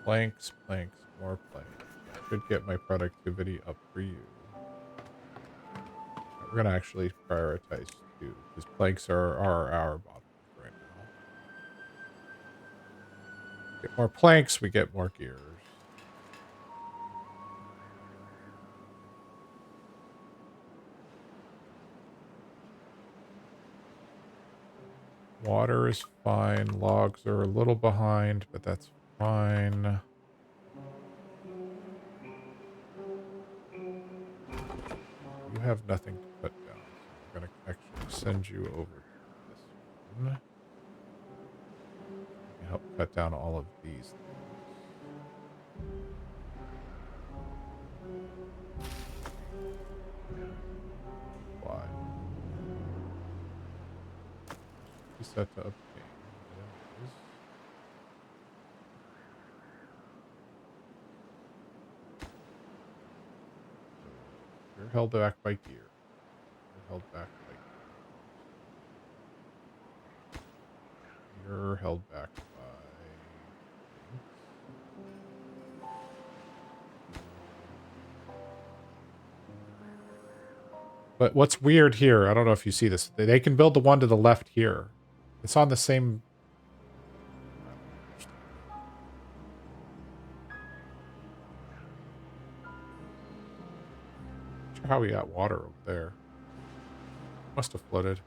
planks, more planks. Should get my productivity up for you. We're gonna actually prioritize two because planks are our bottleneck right now. Get more planks, we get more gears. Water is fine. Logs are a little behind, but that's fine. You have nothing to cut down, so we're going to actually send you over to this one. You can help cut down all of these things. Why? Be set to obtain. It is. You're held back by gear. You're held back by gear. You're held back by. But what's weird here, I don't know if you see this. They can build the one to the left here. It's on the same. Not sure how we got water over there. Must have flooded.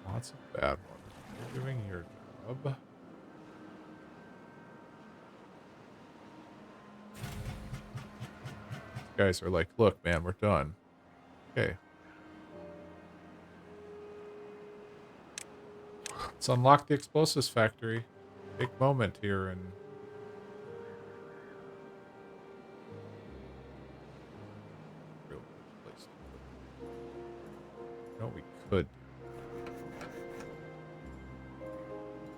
Lots of bad ones. You're doing your job. These guys are like, look, man, we're done. Okay. Let's unlock the explosives factory. Big moment here and real good place to put it. No, we could.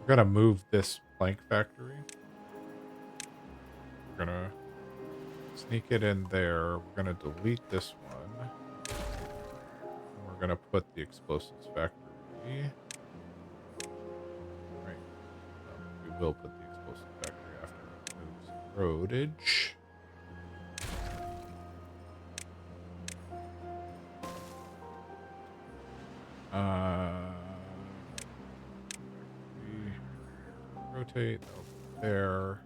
We're gonna move this plank factory. We're gonna sneak it in there. We're gonna delete this one. And we're gonna put the explosives factory. Right. We will put the explosives factory after it moves roadage. We rotate over there.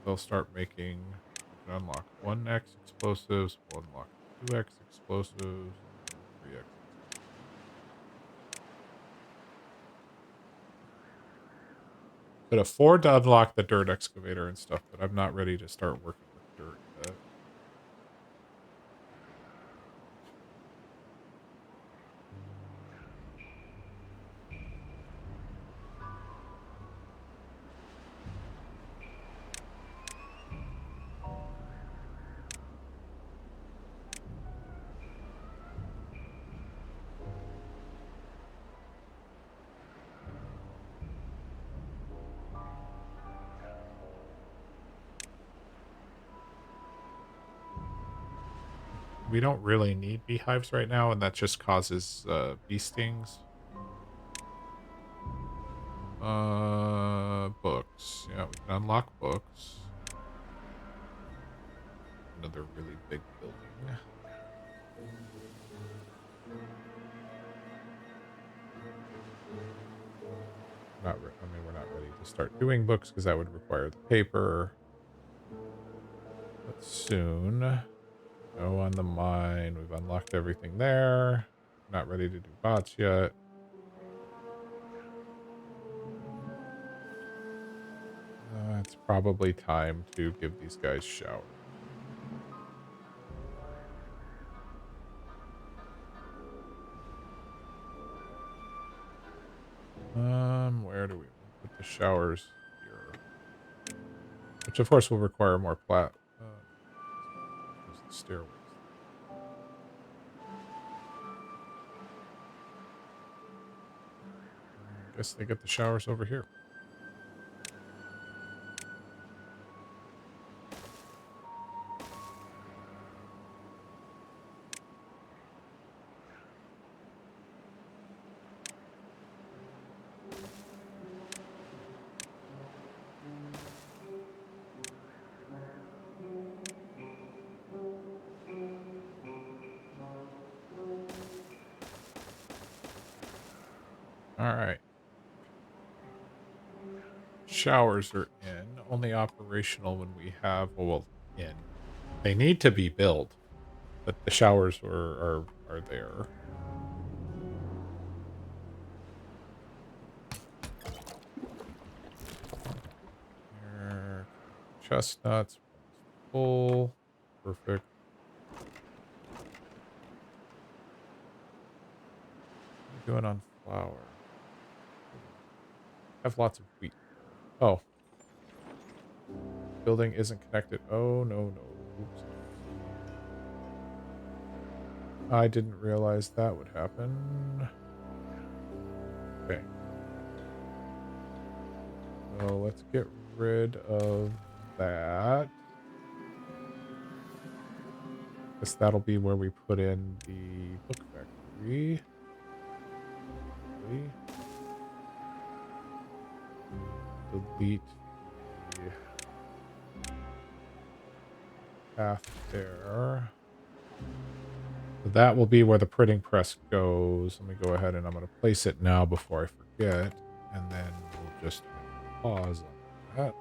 They'll start making can unlock 1x explosives, we'll unlock 2x explosives, and 3x. Could afford to unlock the dirt excavator and stuff, but I'm not ready to start working with dirt yet. We don't really need beehives right now, and that just causes bee stings. Books. Yeah, we can unlock books. Another really big building. We're not ready to start doing books because that would require the paper. But soon. Go on the mine. We've unlocked everything there. Not ready to do bots yet. It's probably time to give these guys showers. Where do we put the showers? Here. Which of course will require more use the stairways. I guess they get the showers over here. All right. Showers are in. Only operational when we have, well, in. They need to be built, but the showers are there. Here, chestnuts, full, perfect. What are you doing on flour? I have lots of wheat. Oh. Building isn't connected. Oh, no. Oops. I didn't realize that would happen. Okay. So let's get rid of that. Guess that'll be where we put in the book factory. Delete the path there. So that will be where the printing press goes. Let me go ahead and I'm going to place it now before I forget. And then we'll just pause on that.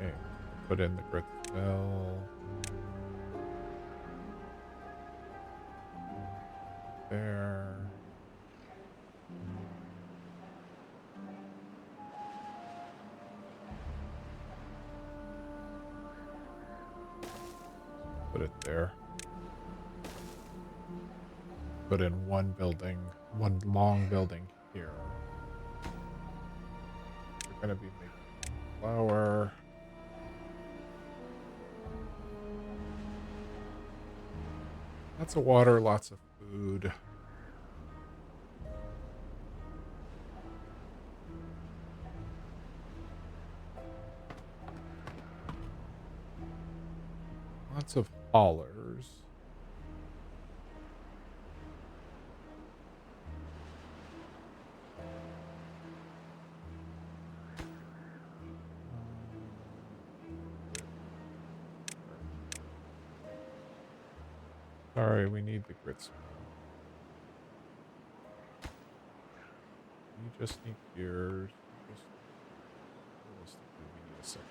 Okay, put in the grit cell. There. Put it there. Put in one building, one long building here. We're going to be making flour. Lots of water, lots of food. Lots of haulers. Sorry, we need the grits. We just need gears. Realistically, we need a second.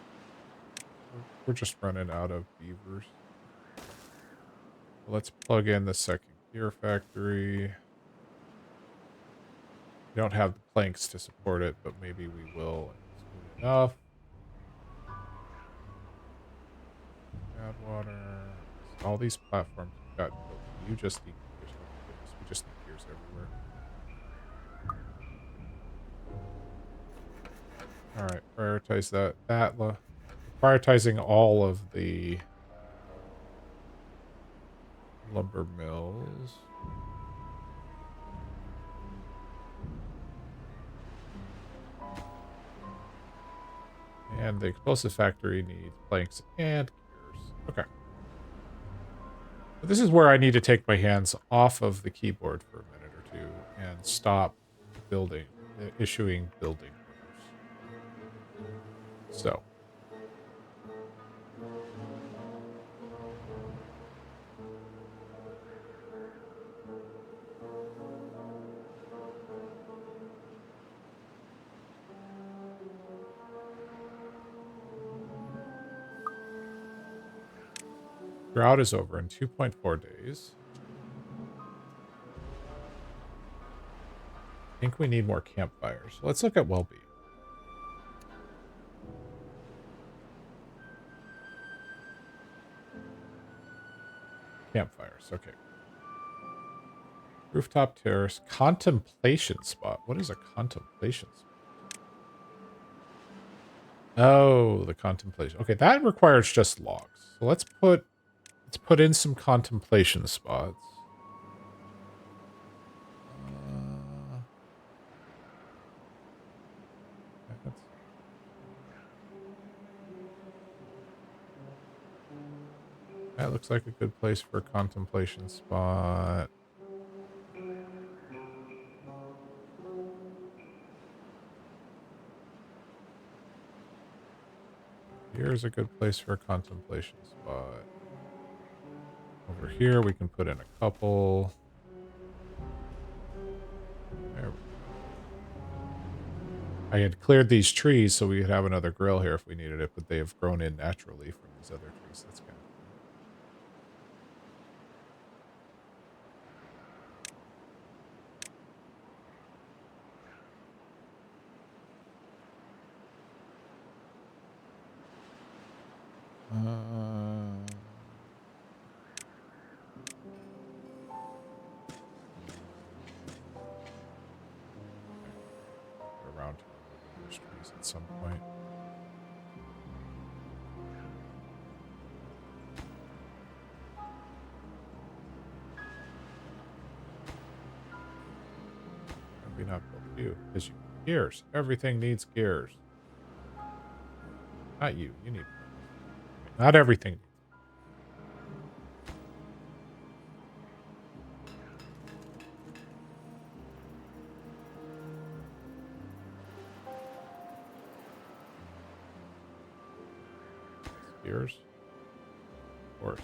We're just running out of beavers. Let's plug in the second gear factory. We don't have the planks to support it, but maybe we will soon enough. Add water. All these platforms we've got built. You just need gears. Oh my goodness, we just need gears everywhere. All right, prioritize that. Prioritizing all of the lumber mills. And the explosive factory needs planks and gears. Okay. But this is where I need to take my hands off of the keyboard for a minute or two and stop issuing building orders. So. Drought is over in 2.4 days. I think we need more campfires. Let's look at well-being. Campfires, okay. Rooftop terrace, contemplation spot. What is a contemplation spot? Oh, the contemplation. Okay, that requires just logs. So let's put in some contemplation spots. That looks like a good place for a contemplation spot. Here's a good place for a contemplation spot. Over here, we can put in a couple. There we go. I had cleared these trees so we could have another grill here if we needed it, but they have grown in naturally from these other trees. That's kind of around those trees at some point. Maybe not build you, because you need gears. Everything needs gears. Not you. You need. Not everything. Gears. Of course.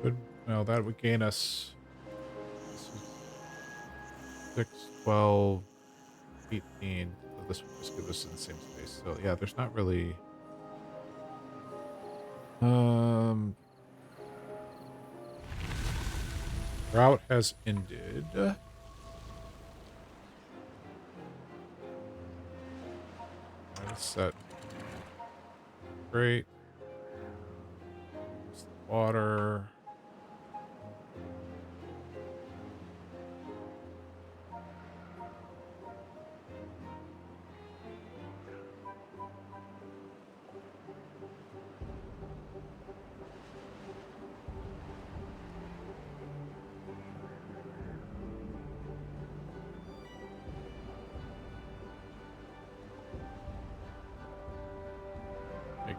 Good. Well, that would gain us 6, 12, 18. So this would just give us in the same space. So yeah, there's not really. Route has ended. Set. Great. Water.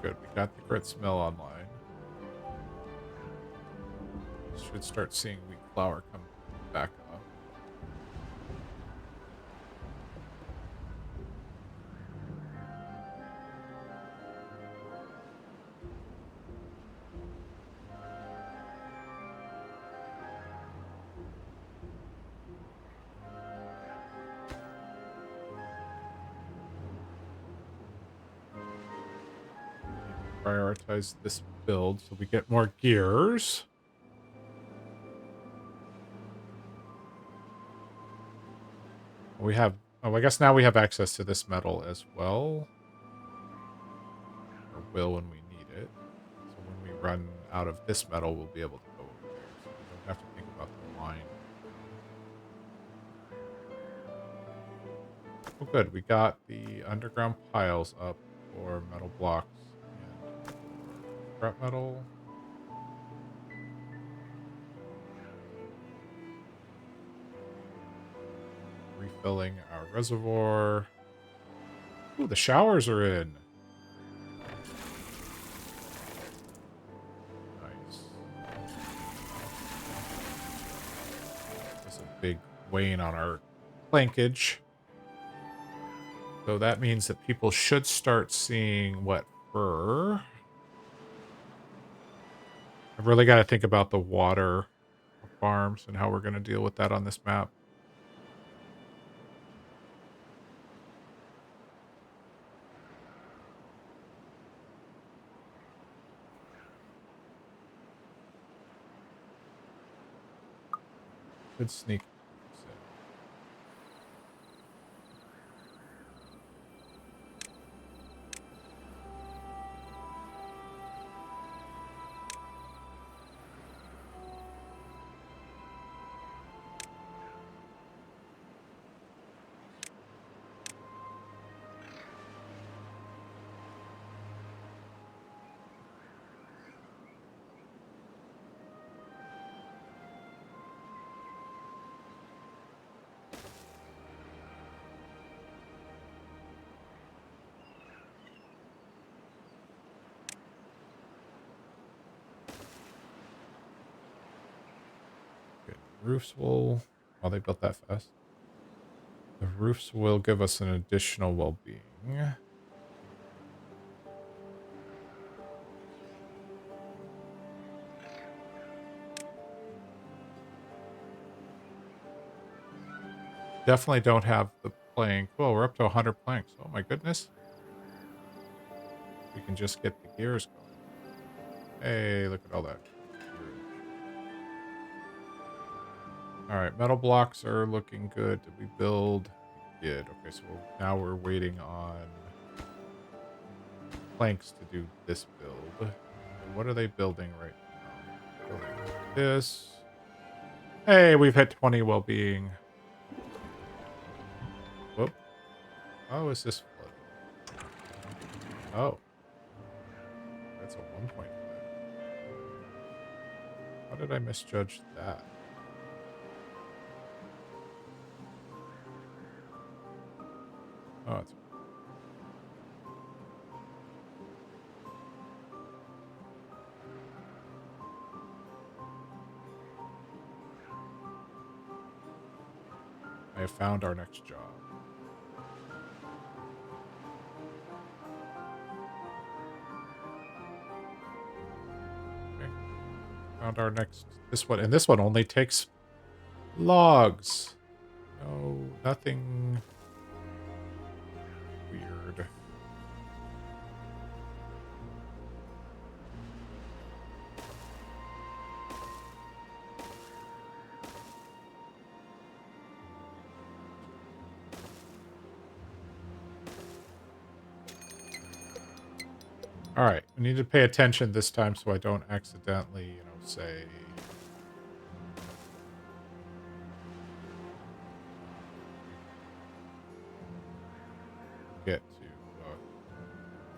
good. We got the grits mill online. Should start seeing wheat flour come back up. Prioritize this build so we get more gears. We have, oh, I guess now we have access to this metal as well. Or will when we need it. So when we run out of this metal, we'll be able to go over there. So we don't have to think about the line. Oh, good. We got the underground piles up for metal blocks and for scrap metal. Refilling our reservoir. Ooh, the showers are in. Nice. That's a big wane on our plankage. So that means that people should start seeing what fur. I've really got to think about the water farms and how we're going to deal with that on this map. Good sneak. Good. Roofs will... Oh, they built that fast. The roofs will give us an additional well-being. Definitely don't have the plank. Well, we're up to 100 planks. Oh my goodness. We can just get the gears going. Hey, look at all that. Alright, metal blocks are looking good. Did we build? We did. Okay, so now we're waiting on planks to do this build. And what are they building right now? Building this. Hey, we've hit 20 well-being. Whoop. Oh, is this flood? Oh. That's a 1 point flood. How did I misjudge that? Oh, it's... I have found our next job. Okay. Found our next... This one. And this one only takes logs. No, nothing weird. All right, I need to pay attention this time so I don't accidentally, say... Get to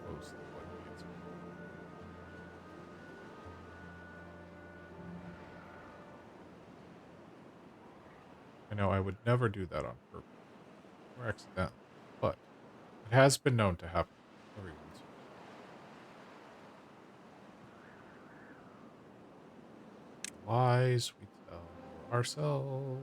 close the floodgates. I know I would never do that on purpose or accidentally, but it has been known to happen every once in a while. lies we tell ourselves.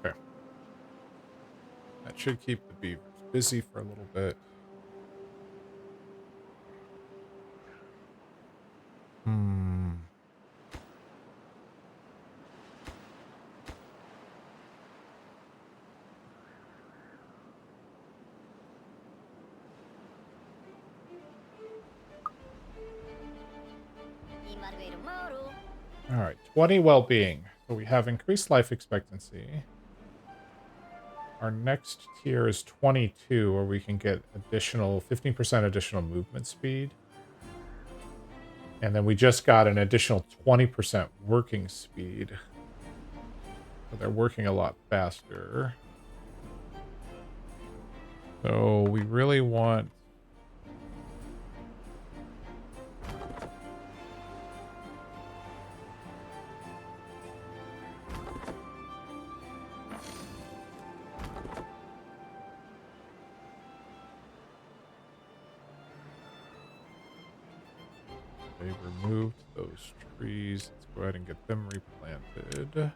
Okay. That should keep the beavers busy for a little bit. Hmm. All right, 20 well-being. So we have increased life expectancy. Our next tier is 22, where we can get additional 15% additional movement speed. And then we just got an additional 20% working speed. So they're working a lot faster. So we really want... They removed those trees. Let's go ahead and get them replanted.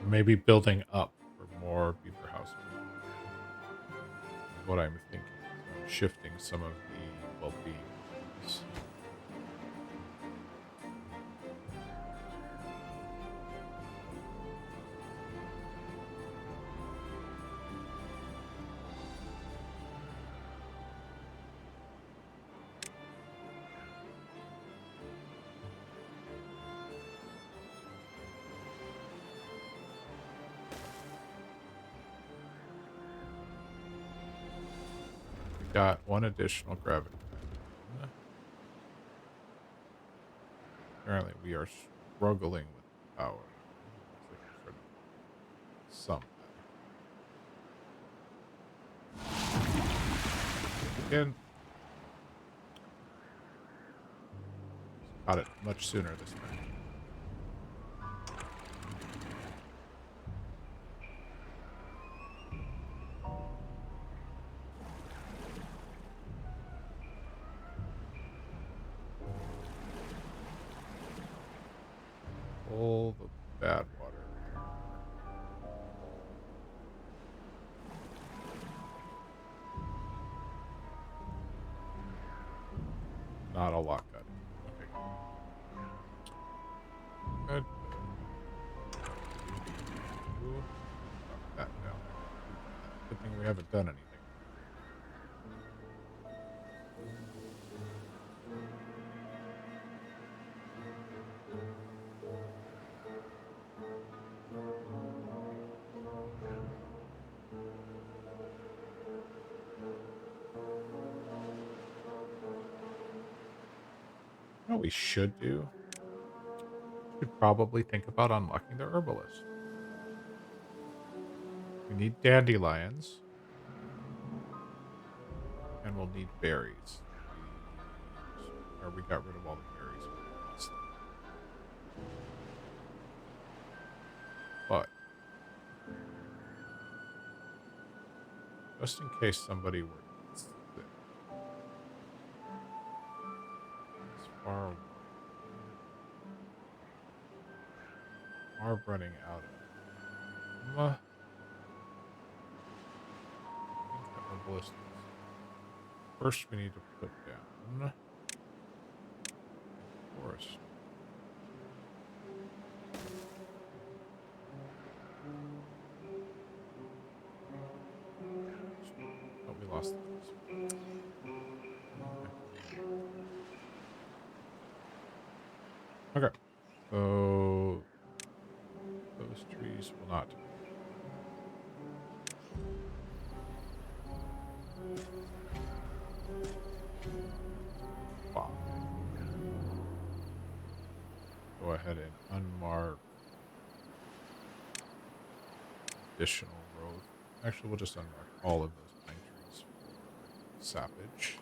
Maybe building up for more beaver houses. What I'm thinking. So I'm shifting some of the well-being ones. Got one additional gravity. Apparently we are struggling with power. Looks like we're some again. Got it much sooner this time. All the bad water. Not a lot got it. Okay. Good. Ooh, knock that down. Good thing we haven't done anything. What we should do? Should probably think about unlocking the herbalist. We need dandelions. And we'll need berries. We got rid of all the berries. But just in case somebody were sick, it's far away. are running out of them. Things got no ballistics. First, we need to put down forest. Oh, we lost these. Okay. So those trees will not. Wow. Go ahead and unmark additional road. Actually, we'll just unmark all of those pine trees for sappage.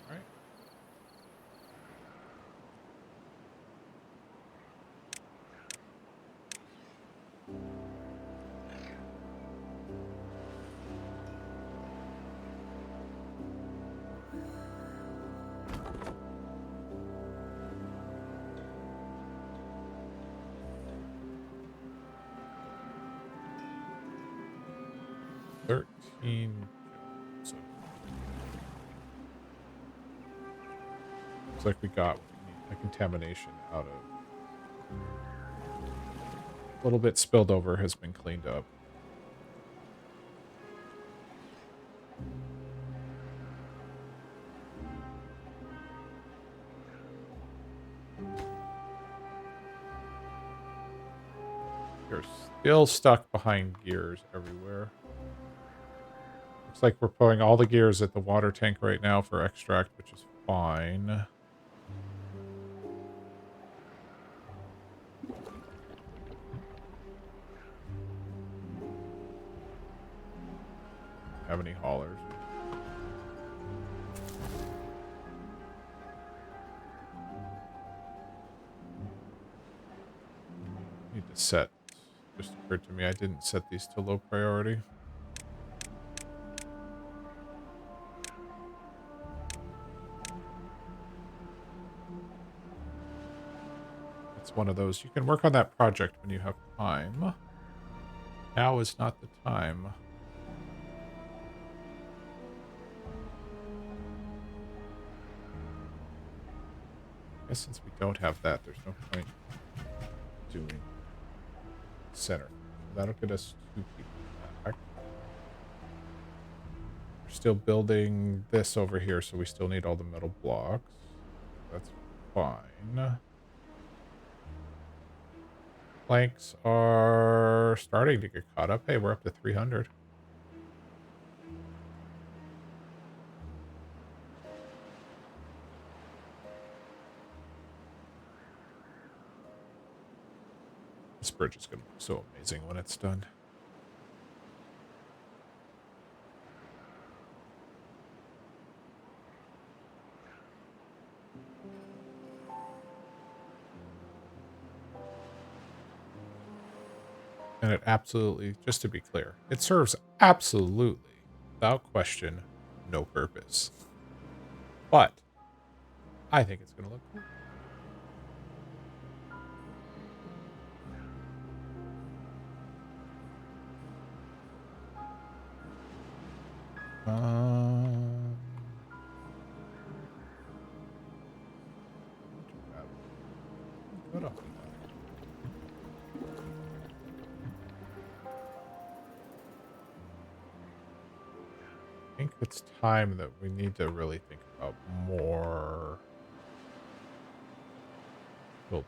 All right. So looks like we got what we need. The contamination out of a little bit spilled over has been cleaned up. You're still stuck behind gears everywhere. Looks like we're pulling all the gears at the water tank right now for extract, which is fine. Have any haulers? Need to set. Just occurred to me I didn't set these to low priority. It's one of those. You can work on that project when you have time. Now is not the time. I guess since we don't have that, there's no point doing center. That'll get us 2 people back. We're still building this over here, so we still need all the metal blocks. That's fine. Planks are starting to get caught up. Hey, we're up to 300. This bridge is going to look so amazing when it's done. And it absolutely, just to be clear, it serves absolutely, without question, no purpose. But I think it's going to look cool. What else? I think it's time that we need to really think about more. Well,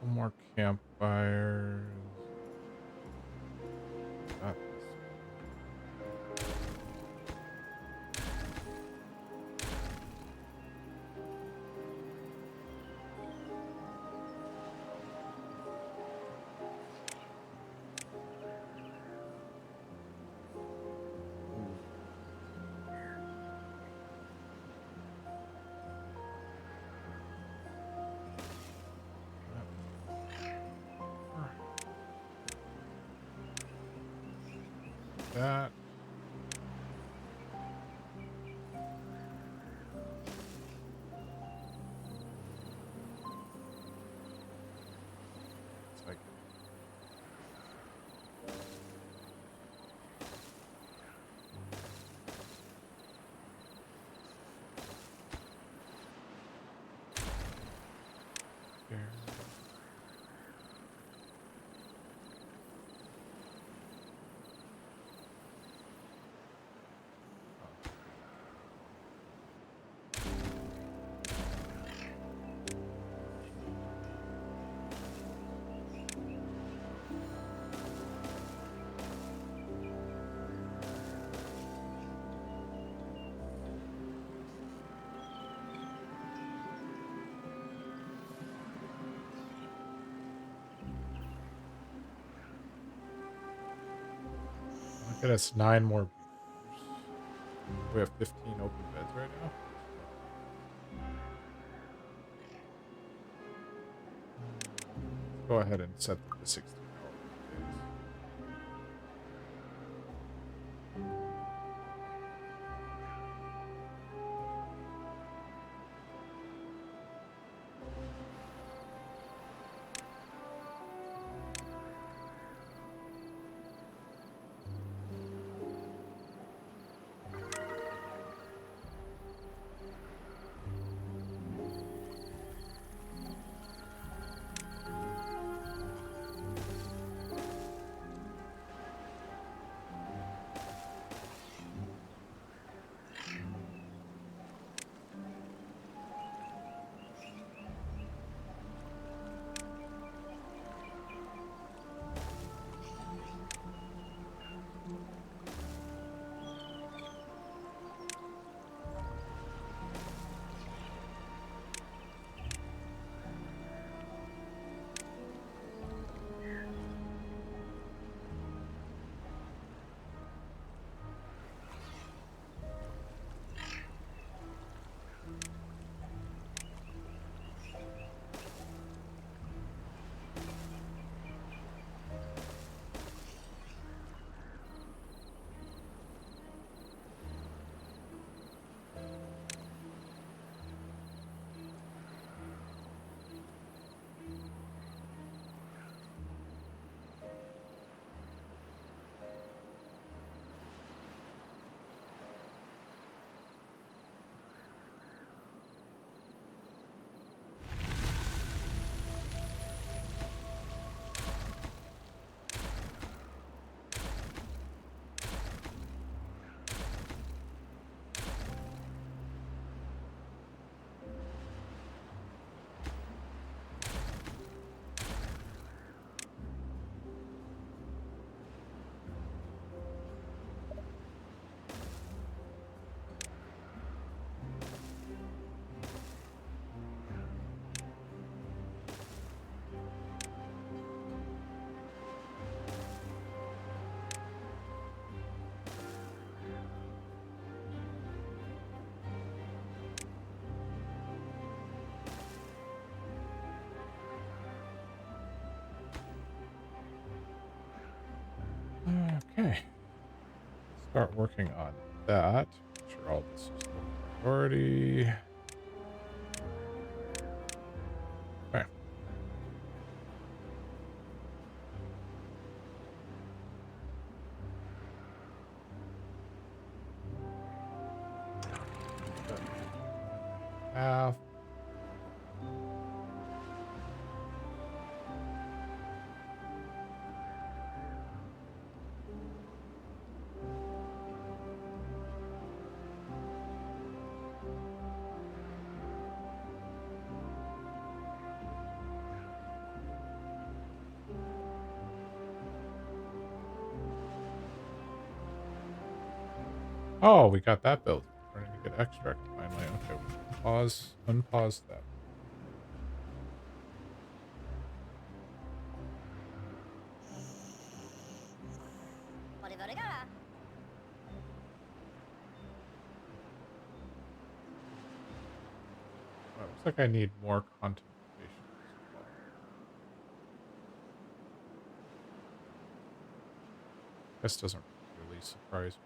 couple more campfires. Got this. that. It's like here. Look at us, 9 more beavers. We have 15 open beds right now. Let's go ahead and set them to 16-hour days. Okay. Start working on that. Make sure all this is low priority. Okay. Half. Oh, we got that built. We're starting to get extract finally. Okay, pause, unpause that. Oh, looks like I need more contemplation as well. This doesn't really surprise me.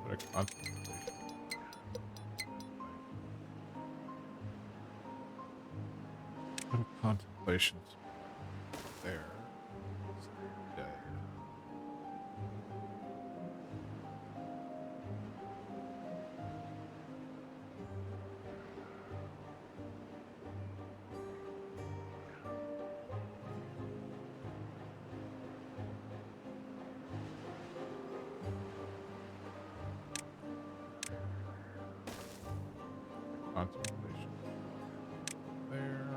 What a contemplation. What a contemplation spot there. It's dead. Contemplation there.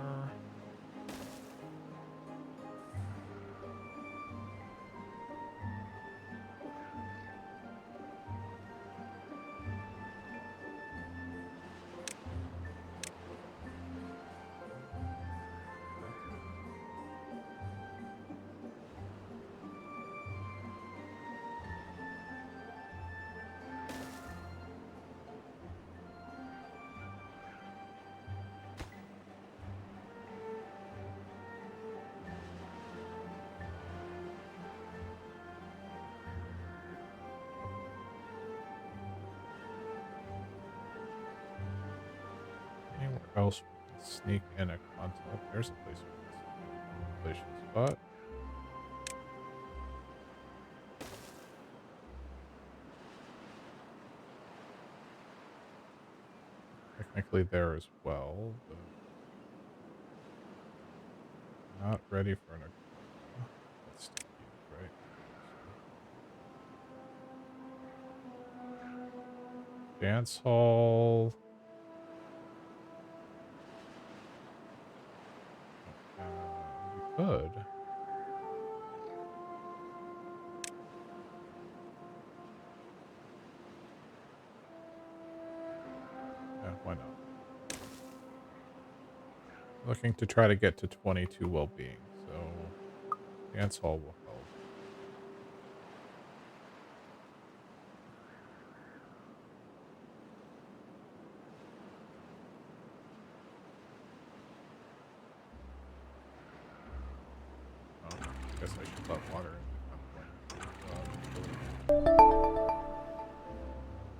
Anywhere else we can sneak in a console? There's a place we can sneak in a contemplation spot. Technically there as well, but not ready for an that's still used, right? Dance hall. We could. Yeah, why not? Looking to try to get to 22 well-being, so dance hall will help. Oh, I guess I should let water in.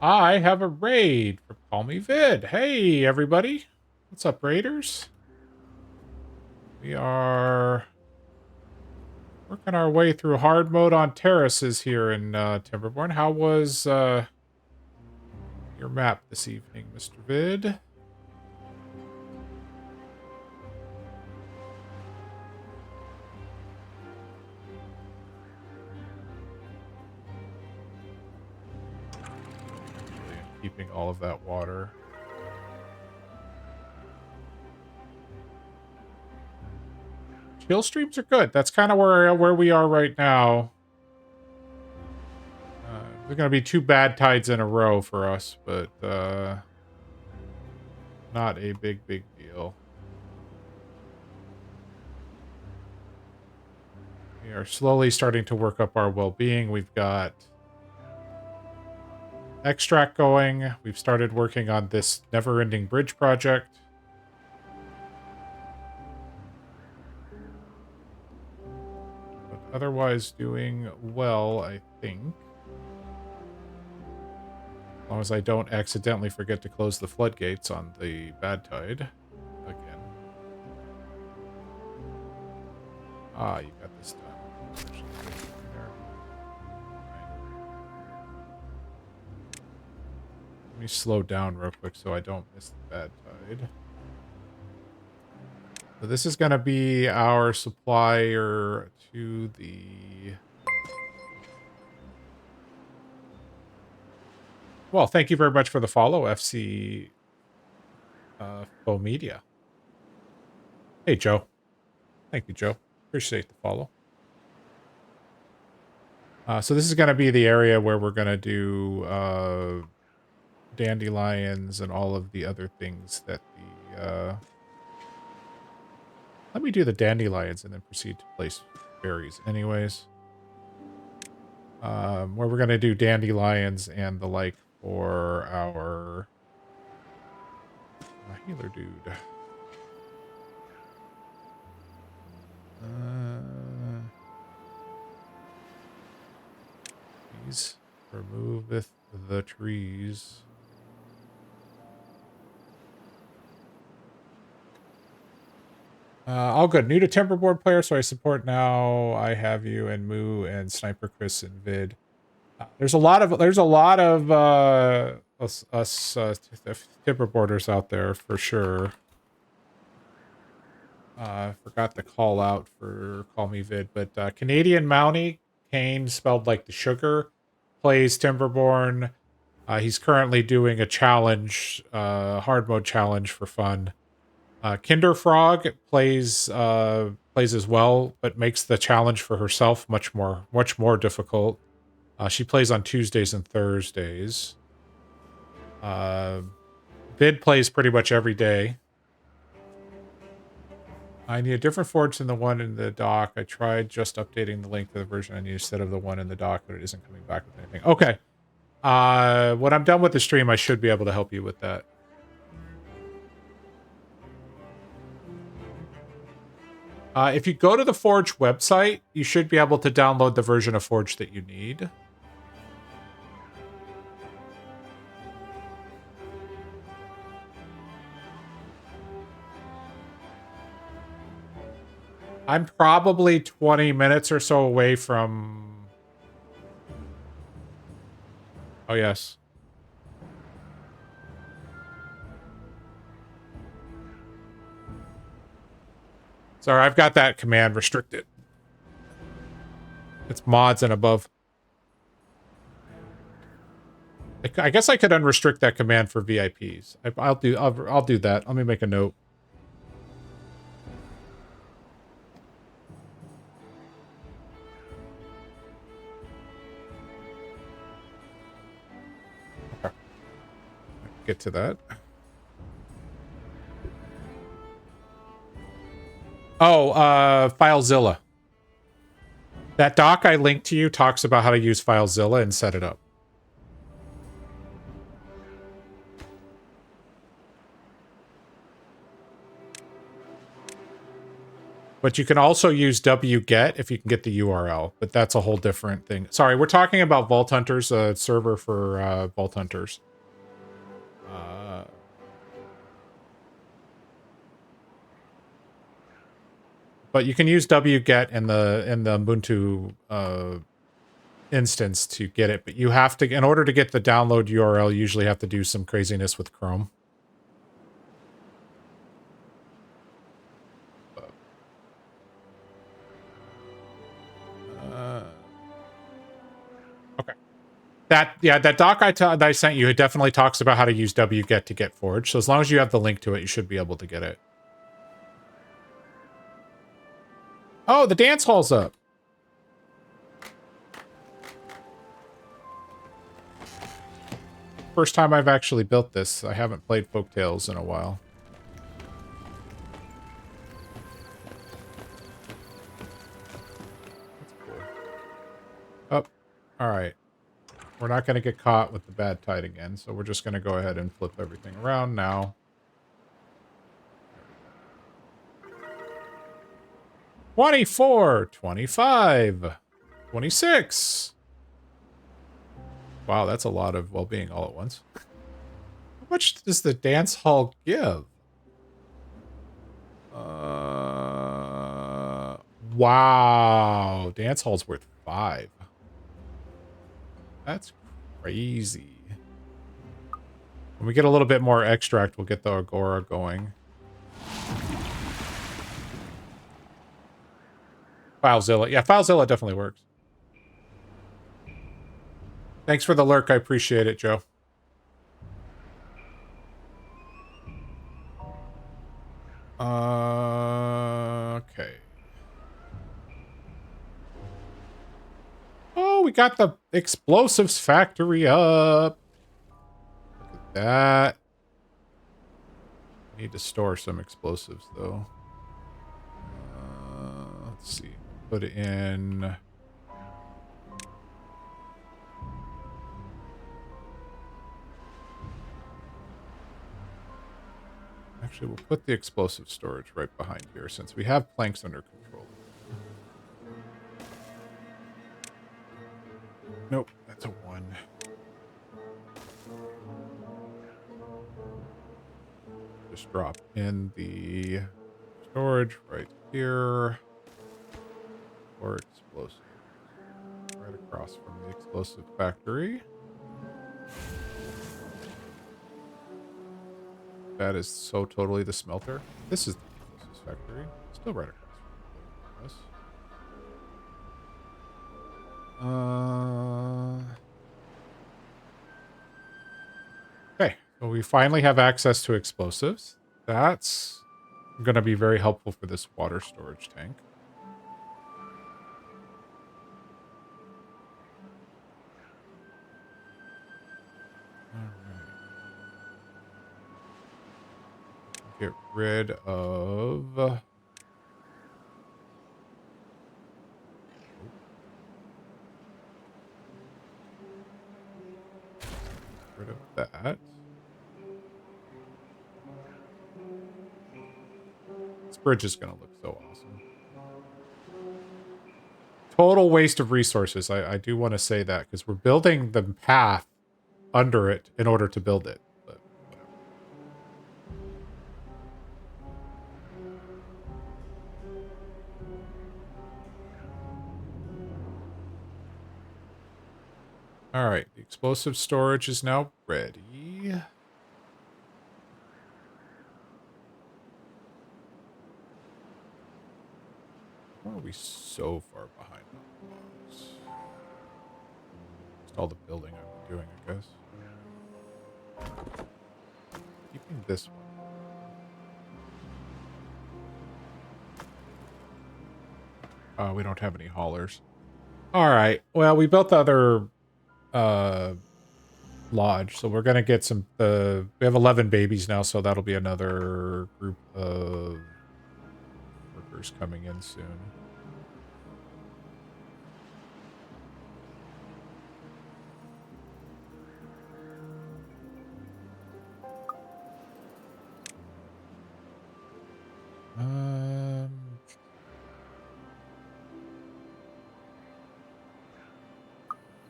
I have a raid for Call Me Vid. Hey, everybody. What's up, raiders? We are working our way through hard mode on Terraces here in Timberborn. How was your map this evening, Mr. Vid? Actually, keeping all of that water. Chill streams are good. That's kind of where we are right now. They're going to be 2 bad tides in a row for us, but not a big deal. We are slowly starting to work up our well-being. We've got extract going. We've started working on this never-ending bridge project. But otherwise doing well, I think. As long as I don't accidentally forget to close the floodgates on the bad tide again. Ah, you got this done. There. Let me slow down real quick so I don't miss the bad tide. So this is going to be our supplier to the... Well, thank you very much for the follow, FC Faux Media. Hey, Joe. Thank you, Joe. Appreciate the follow. So this is going to be the area where we're going to do dandelions and all of the other things that the... Let me do the dandelions and then proceed to place berries anyways. Where we're going to do dandelions and the like for our healer dude. Please removeth the trees. All good. New to Timberborn player, so I support now. I have you and Moo and Sniper Chris and Vid. There's a lot of us Timberboarders out there for sure. Forgot to call out for Call Me Vid, but Canadian Mountie, Kane spelled like the sugar, plays Timberborn. He's currently doing a challenge, hard mode challenge for fun. Kinderfrog plays as well, but makes the challenge for herself much more difficult. She plays on Tuesdays and Thursdays. Vid plays pretty much every day. I need a different forge than the one in the dock. I tried just updating the link to the version I need instead of the one in the dock, but it isn't coming back with anything. Okay. When I'm done with the stream, I should be able to help you with that. If you go to the Forge website, you should be able to download the version of Forge that you need. I'm probably 20 minutes or so away from... Oh, yes. Sorry, I've got that command restricted. It's mods and above. I guess I could unrestrict that command for VIPs. I'll do that. Let me make a note. Okay. Get to that. Oh, FileZilla. That doc I linked to you talks about how to use FileZilla and set it up. But you can also use wget if you can get the URL, but that's a whole different thing. Sorry, we're talking about Vault Hunters, a server for Vault Hunters. But you can use wget in the Ubuntu instance to get it, but you have to, in order to get the download URL, you usually have to do some craziness with Chrome. Okay. That doc that I sent you, it definitely talks about how to use wget to get Forge. So as long as you have the link to it, you should be able to get it. Oh, the dance hall's up. First time I've actually built this. I haven't played Folktails in a while. That's cool. Oh, all right. We're not going to get caught with the bad tide again, so we're just going to go ahead and flip everything around now. 24, 25, 26. Wow, that's a lot of well-being all at once. How much does the dance hall give? Wow. Dance hall's worth 5. That's crazy. When we get a little bit more extract, we'll get the Agora going. FileZilla. Yeah, FileZilla definitely works. Thanks for the lurk. I appreciate it, Joe. Okay. Oh, we got the explosives factory up. Look at that. Need to store some explosives, though. Let's see. Put it in. Actually, we'll put the explosive storage right behind here since we have planks under control. Nope, that's a 1. Just drop in the storage right here. Or explosive. Right across from the explosive factory. That is so totally the smelter. This is the explosives factory. Still right across from us. Okay, so we finally have access to explosives. That's going to be very helpful for this water storage tank. Get rid of... Rid of that. This bridge is going to look so awesome. Total waste of resources. I do want to say that because we're building the path under it in order to build it. But whatever. All right, the explosive storage is now ready. Why are we so far behind on logs? Just all the building I've been doing, I guess. Keeping this one. We don't have any haulers. All right. Well, we built the other lodge, so we're gonna get some. We have 11 babies now, so that'll be another group of workers coming in soon.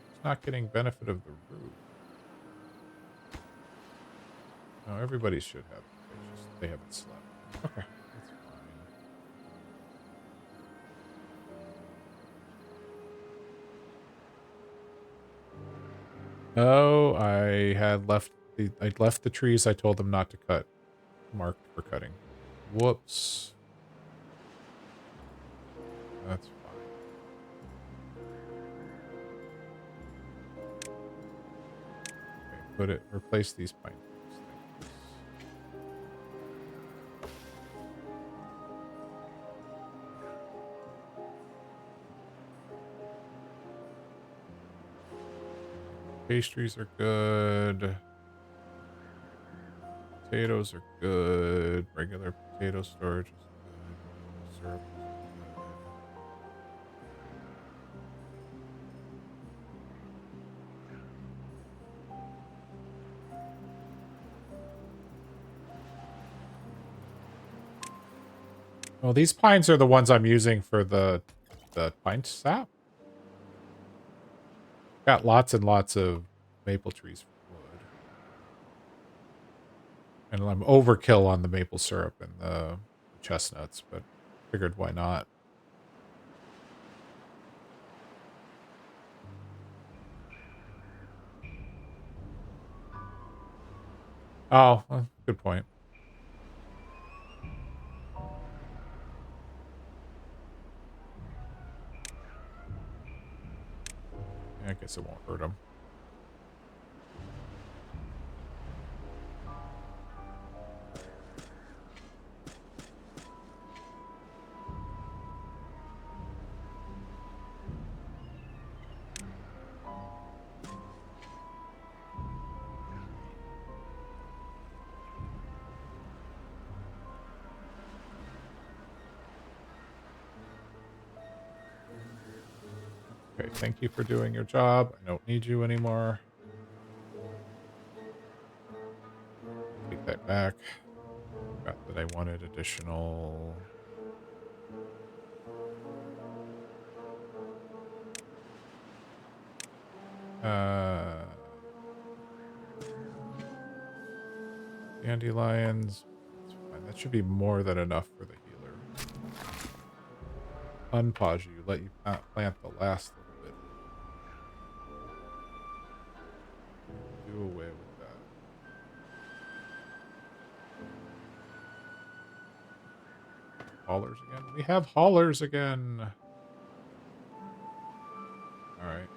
It's not getting benefit of the roof. No, everybody should have. They haven't slept. Okay, that's fine. Oh, I left the trees I told them not to cut, marked for cutting. Whoops. That's fine. Okay, replace these pine trees. Pastries are good. Potatoes are good. Regular potato storage is good. Syrup is good. Well, these pines are the ones I'm using for the pine sap. Got lots and lots of maple trees for wood. And I'm overkill on the maple syrup and the chestnuts, but figured why not. Oh, well, good point. Yeah, I guess it won't hurt him. Okay, thank you for doing your job. I don't need you anymore. Take that back. Forgot that I wanted additional... dandelions. That's fine. That should be more than enough for the healer. Unpause you. Let you plant the last little bit. Do away with that. Haulers again? We have haulers again. Alright.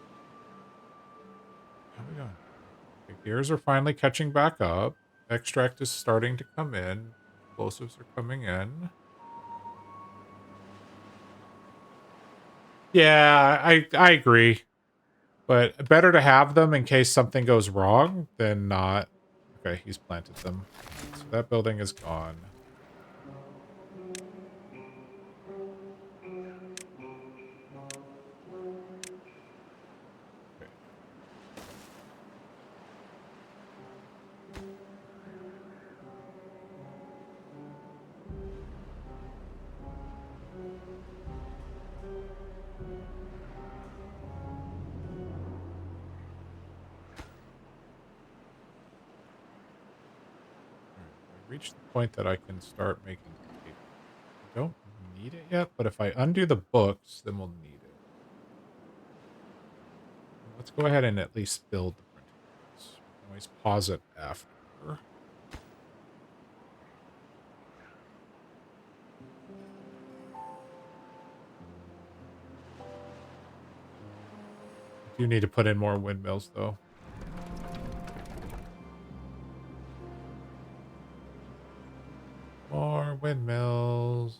How are we doing? Okay, gears are finally catching back up. Extract is starting to come in. Explosives are coming in. Yeah, I agree. But better to have them in case something goes wrong than not. Okay, he's planted them. So that building is gone. Okay. Alright, I reached the point that I can start making paper. I don't need it yet, but if I undo the books, then we'll need it. Let's go ahead and at least build the printing press. We can always pause it after. I do need to put in more windmills, though. More windmills.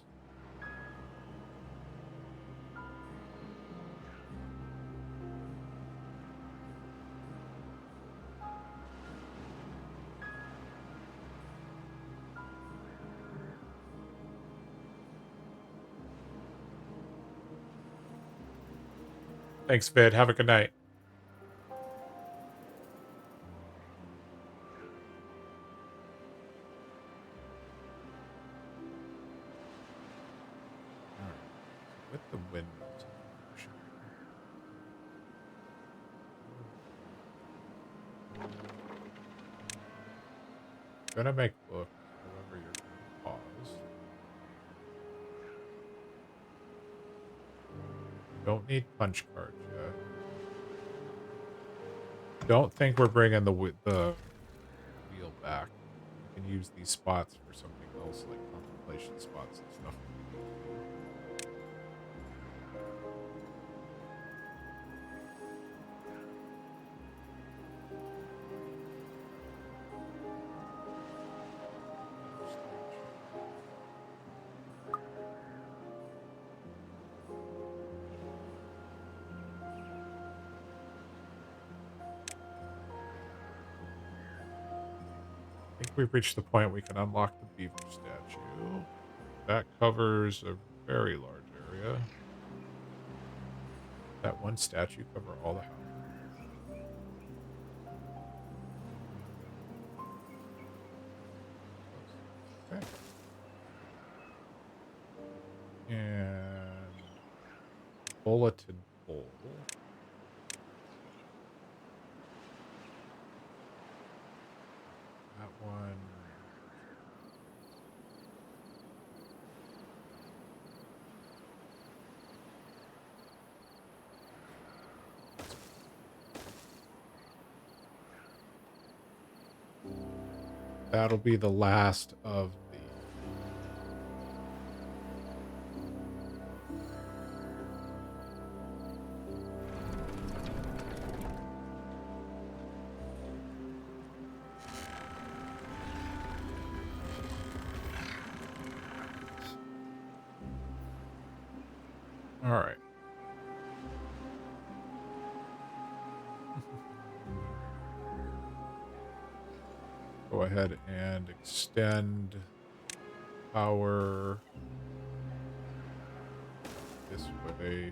Thanks, Vid. Have a good night. All right. So with the windmills in motion, gonna make books. However, you're gonna pause. Don't need punch cards yet. Don't think we're bringing the wheel back. We can use these spots for something else, like contemplation spots and stuff. I think we've reached the point we can unlock the beaver statue. That covers a very large area. That one statue cover all the houses. Okay. And bulletin bowl. That one. That'll be the last of the... All right. Go ahead and extend power this way.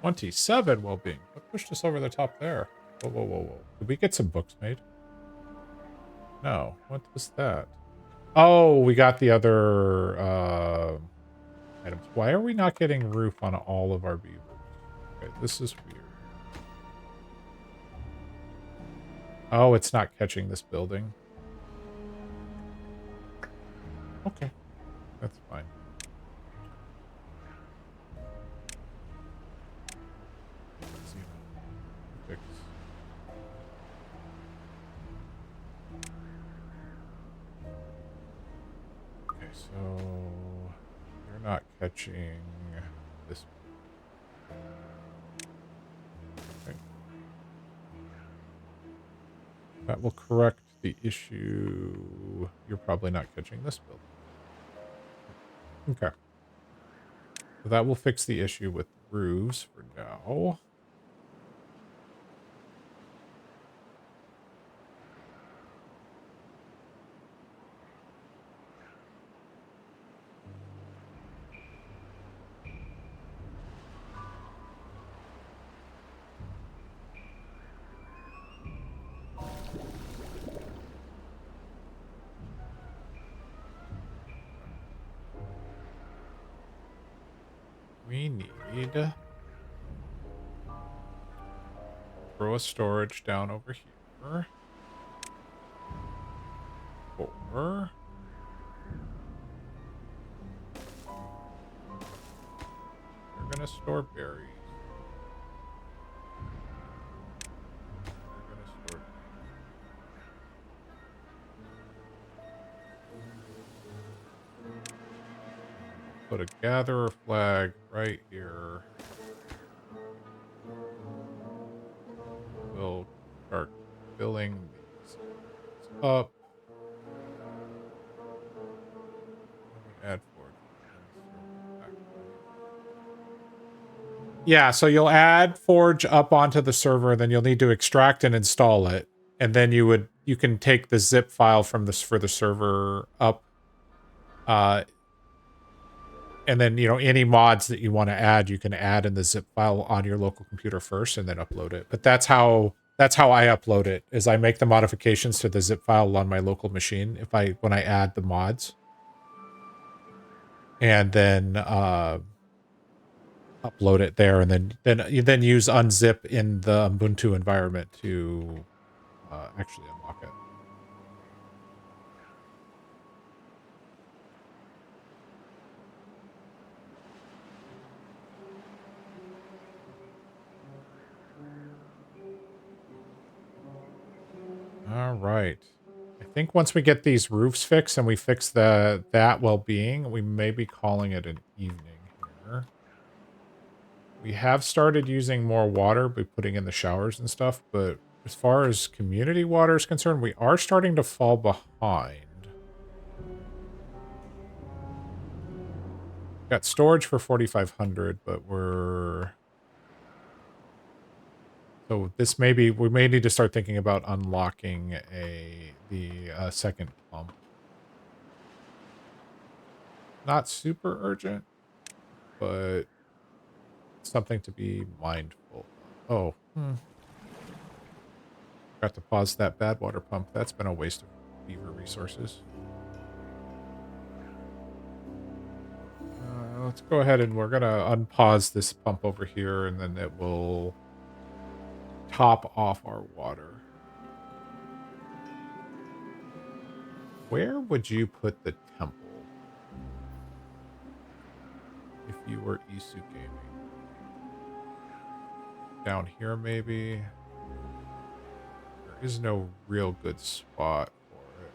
$27 well-being. What pushed us over the top there? Whoa, whoa, whoa, whoa. Did we get some books made? No. What was that? Oh, we got the other items. Why are we not getting roof on all of our beavers? Okay, this is weird. Oh, it's not catching this building. Okay. That's fine. Fix. Okay, so you're not catching this. Okay. That will correct the issue. You're probably not catching this building. Okay. So that will fix the issue with roofs for now. We need to throw a storage down over here. Or we're gonna store berries. We're gonna store. Put a gatherer flag right here. We'll start filling these up. Add forge. Yeah, so you'll add forge up onto the server, then you'll need to extract and install it, and then you can take the zip file from this for the server up, and then any mods that you want to add, you can add in the zip file on your local computer first, and then upload it. But that's how I upload it. Is I make the modifications to the zip file on my local machine when I add the mods, and then upload it there, and then you use unzip in the Ubuntu environment to actually unlock it. All right. I think once we get these roofs fixed and we fix that well-being, we may be calling it an evening here. We have started using more water by putting in the showers and stuff, but as far as community water is concerned, we are starting to fall behind. Got storage for 4,500, but so this we may need to start thinking about unlocking the second pump. Not super urgent, but something to be mindful of. Oh, Got to pause that bad water pump. That's been a waste of beaver resources. Let's go ahead and we're going to unpause this pump over here, and then it will top off our water. Where would you put the temple if you were Isu Gaming? Down here, maybe? There is no real good spot for it.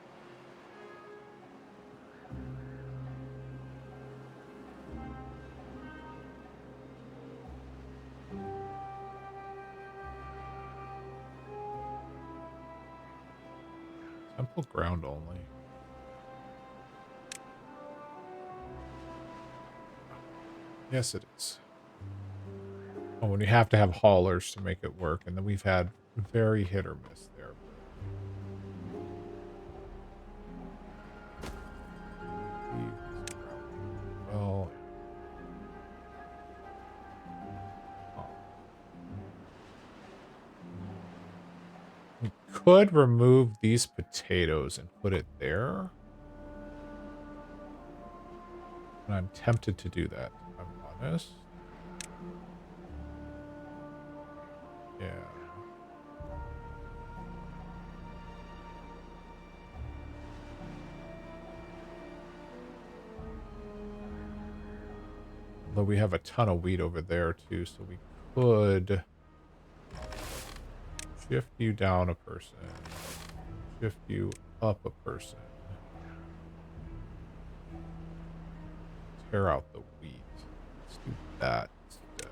Temple ground only. Yes, it is. Oh, and we have to have haulers to make it work, and then we've had very hit or miss there. Well, we could remove these potatoes and put it there. And I'm tempted to do that, if I'm honest. Yeah. Although we have a ton of wheat over there, too, so we could shift you down a person. Shift you up a person. Tear out the wheat. Let's do that instead.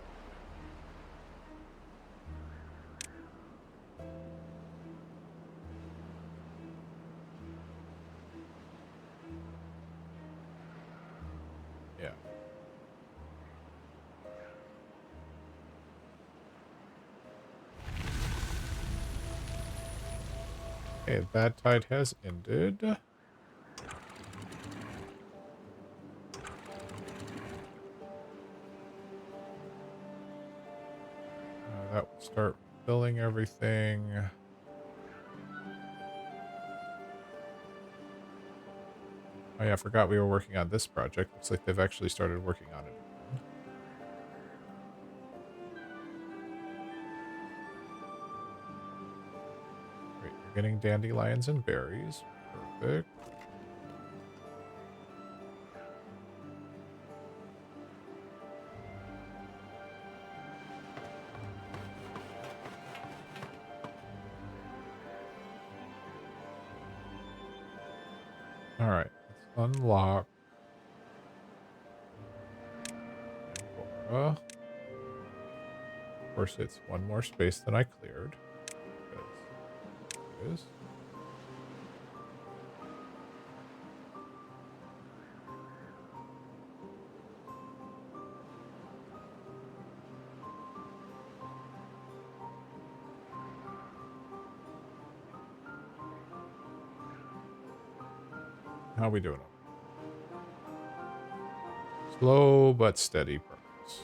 Yeah. Okay, the bad tide has ended. That will start filling everything. Oh yeah, I forgot we were working on this project. Looks like they've actually started working on it again. Great, you're getting dandelions and berries. Perfect. Alright, let's unlock Angora. Of course, it's one more space than I cleared. It is. How are we doing? Slow but steady progress.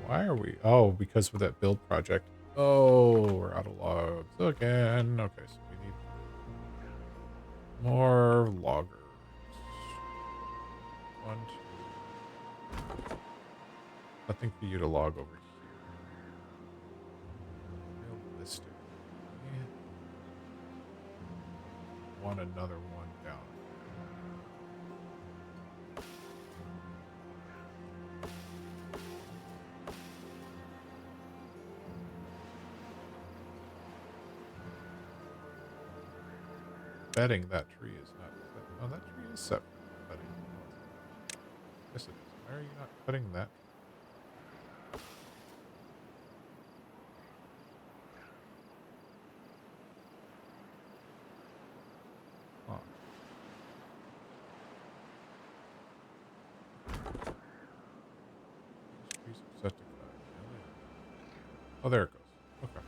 Why are we? Oh, because of that build project. Oh, we're out of logs again. Okay, so we need more loggers. 1, 2. Nothing for you to log over here. Realistically, want another one down. Betting that tree is not. Oh, that tree is set for cutting. Yes, it is. Why are you not cutting that? Huh. Trees are set to cut. Oh, there it goes. Okay.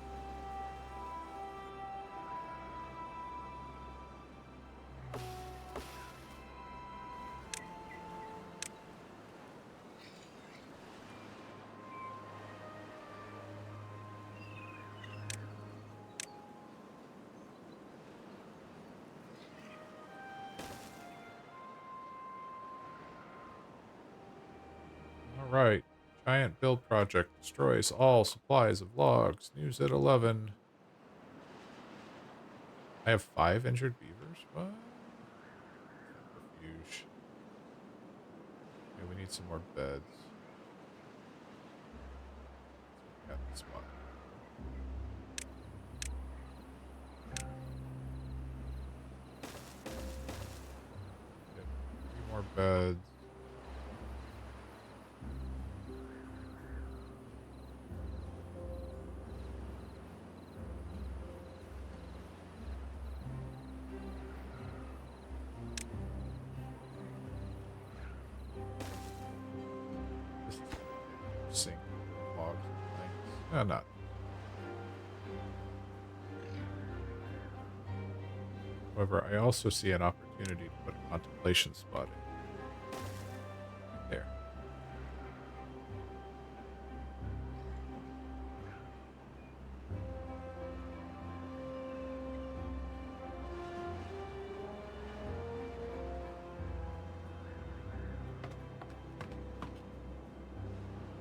Alright. Giant build project destroys all supplies of logs. News at 11. I have 5 injured beavers? What? Centrifuge. Okay, we need some more beds. Got the spot. Get 3 more beds. This is sink logs and things. No, not. However, I also see an opportunity to put a contemplation spot in. There.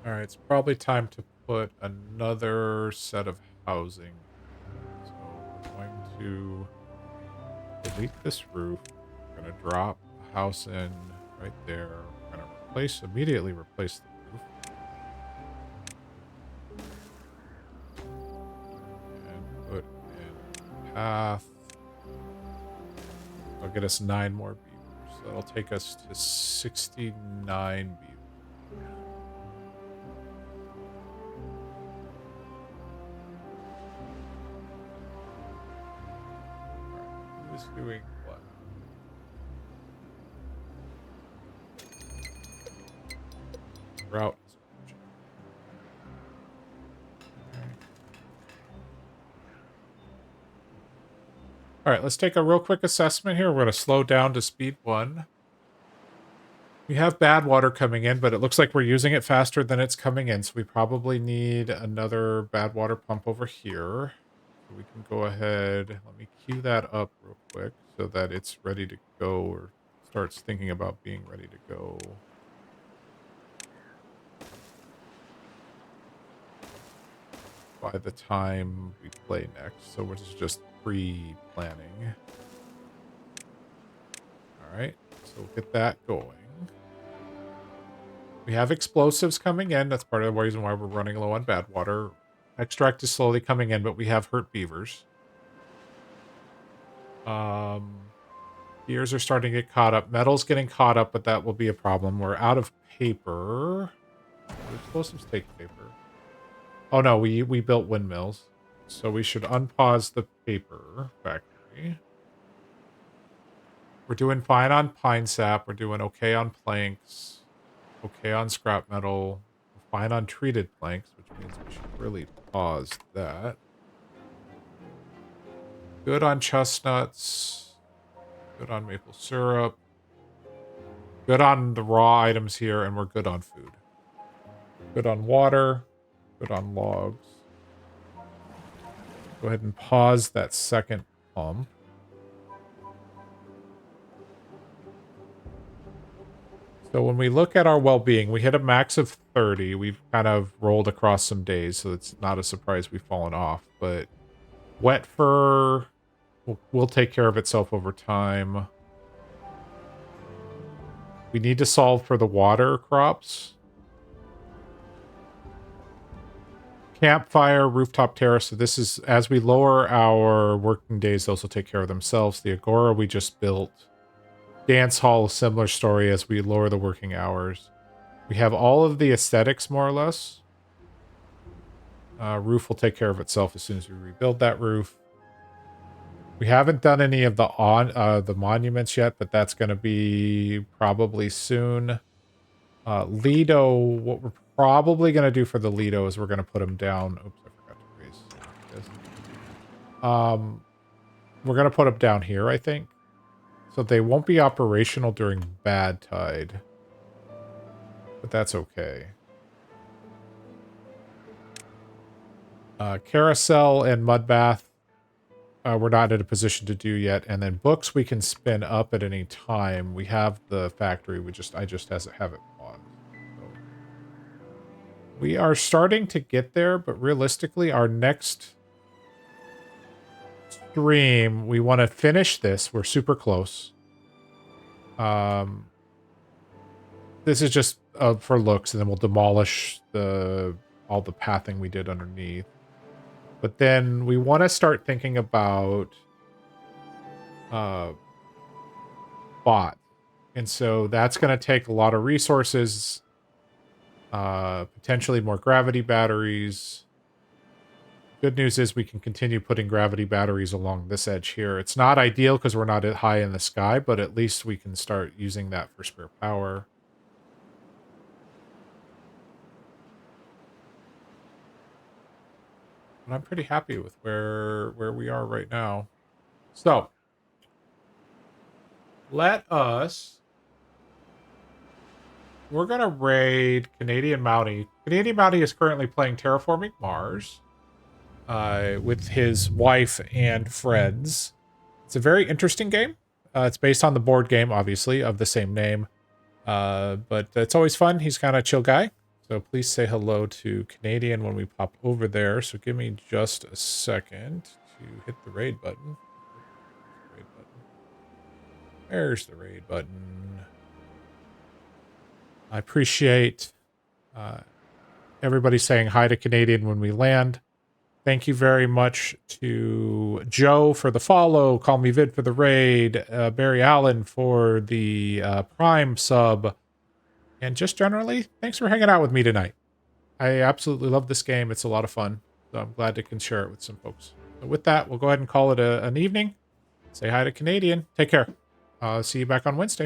Alright, it's probably time to put another set of housing. So we're going to delete this roof. We're going to drop a house in right there. We're going to immediately replace the roof. And put in path. That'll get us 9 more beavers. So that'll take us to 69 beavers. Who's doing what? Route. All right, let's take a real quick assessment here. We're going to slow down to speed 1. We have bad water coming in, but it looks like we're using it faster than it's coming in, so we probably need another bad water pump over here. So we can go ahead, let me queue that up real quick so that it's ready to go, or starts thinking about being ready to go. By the time we play next, so we're just pre-planning. Alright, so we'll get that going. We have explosives coming in. That's part of the reason why we're running low on bad water. Extract is slowly coming in, but we have hurt beavers. Gears are starting to get caught up. Metal's getting caught up, but that will be a problem. We're out of paper. Do explosives take paper? Oh no, we built windmills. So we should unpause the paper factory. We're doing fine on pine sap. We're doing okay on planks. Okay on scrap metal. We're fine on treated planks, which means we should really pause that. Good on chestnuts. Good on maple syrup. Good on the raw items here, and we're good on food. Good on water. Good on logs. Go ahead and pause that second pump. So when we look at our well-being, we hit a max of 30. We've kind of rolled across some days, so it's not a surprise we've fallen off. But wet fur will take care of itself over time. We need to solve for the water crops. Campfire, rooftop terrace. So this is, as we lower our working days, those will take care of themselves. The Agora we just built. Dance hall, similar story as we lower the working hours. We have all of the aesthetics, more or less. Roof will take care of itself as soon as we rebuild that roof. We haven't done any of the monuments yet, but that's going to be probably soon. Lido, what we're probably going to do for the Lido is we're going to put them down. Oops, I forgot to raise this. We're going to put them down here, I think. So they won't be operational during bad tide. But that's okay. Carousel and mud bath. We're not in a position to do yet. And then books we can spin up at any time. We have the factory. I just have it paused. So We are starting to get there, but realistically, our next stream, we want to finish this. We're super close. This is just for looks, and then we'll demolish all the pathing we did underneath. But then we want to start thinking about bot. And so that's going to take a lot of resources, potentially more gravity batteries. Good news is we can continue putting gravity batteries along this edge here. It's not ideal because we're not high in the sky, but at least we can start using that for spare power. But I'm pretty happy with where we are right now. So let us... We're going to raid Canadian Mountie. Canadian Mountie is currently playing Terraforming Mars with his wife and friends. It's a very interesting game. It's based on the board game, obviously, of the same name. But it's always fun. He's kind of a chill guy. So please say hello to Canadian when we pop over there. So give me just a second to hit the raid button. There's the raid button. I appreciate everybody saying hi to Canadian when we land. Thank you very much to Joe for the follow, Call Me Vid for the raid, Barry Allen for the Prime sub, and just generally, thanks for hanging out with me tonight. I absolutely love this game. It's a lot of fun, so I'm glad to can share it with some folks. So with that, we'll go ahead and call it an evening. Say hi to Canadian. Take care. See you back on Wednesday.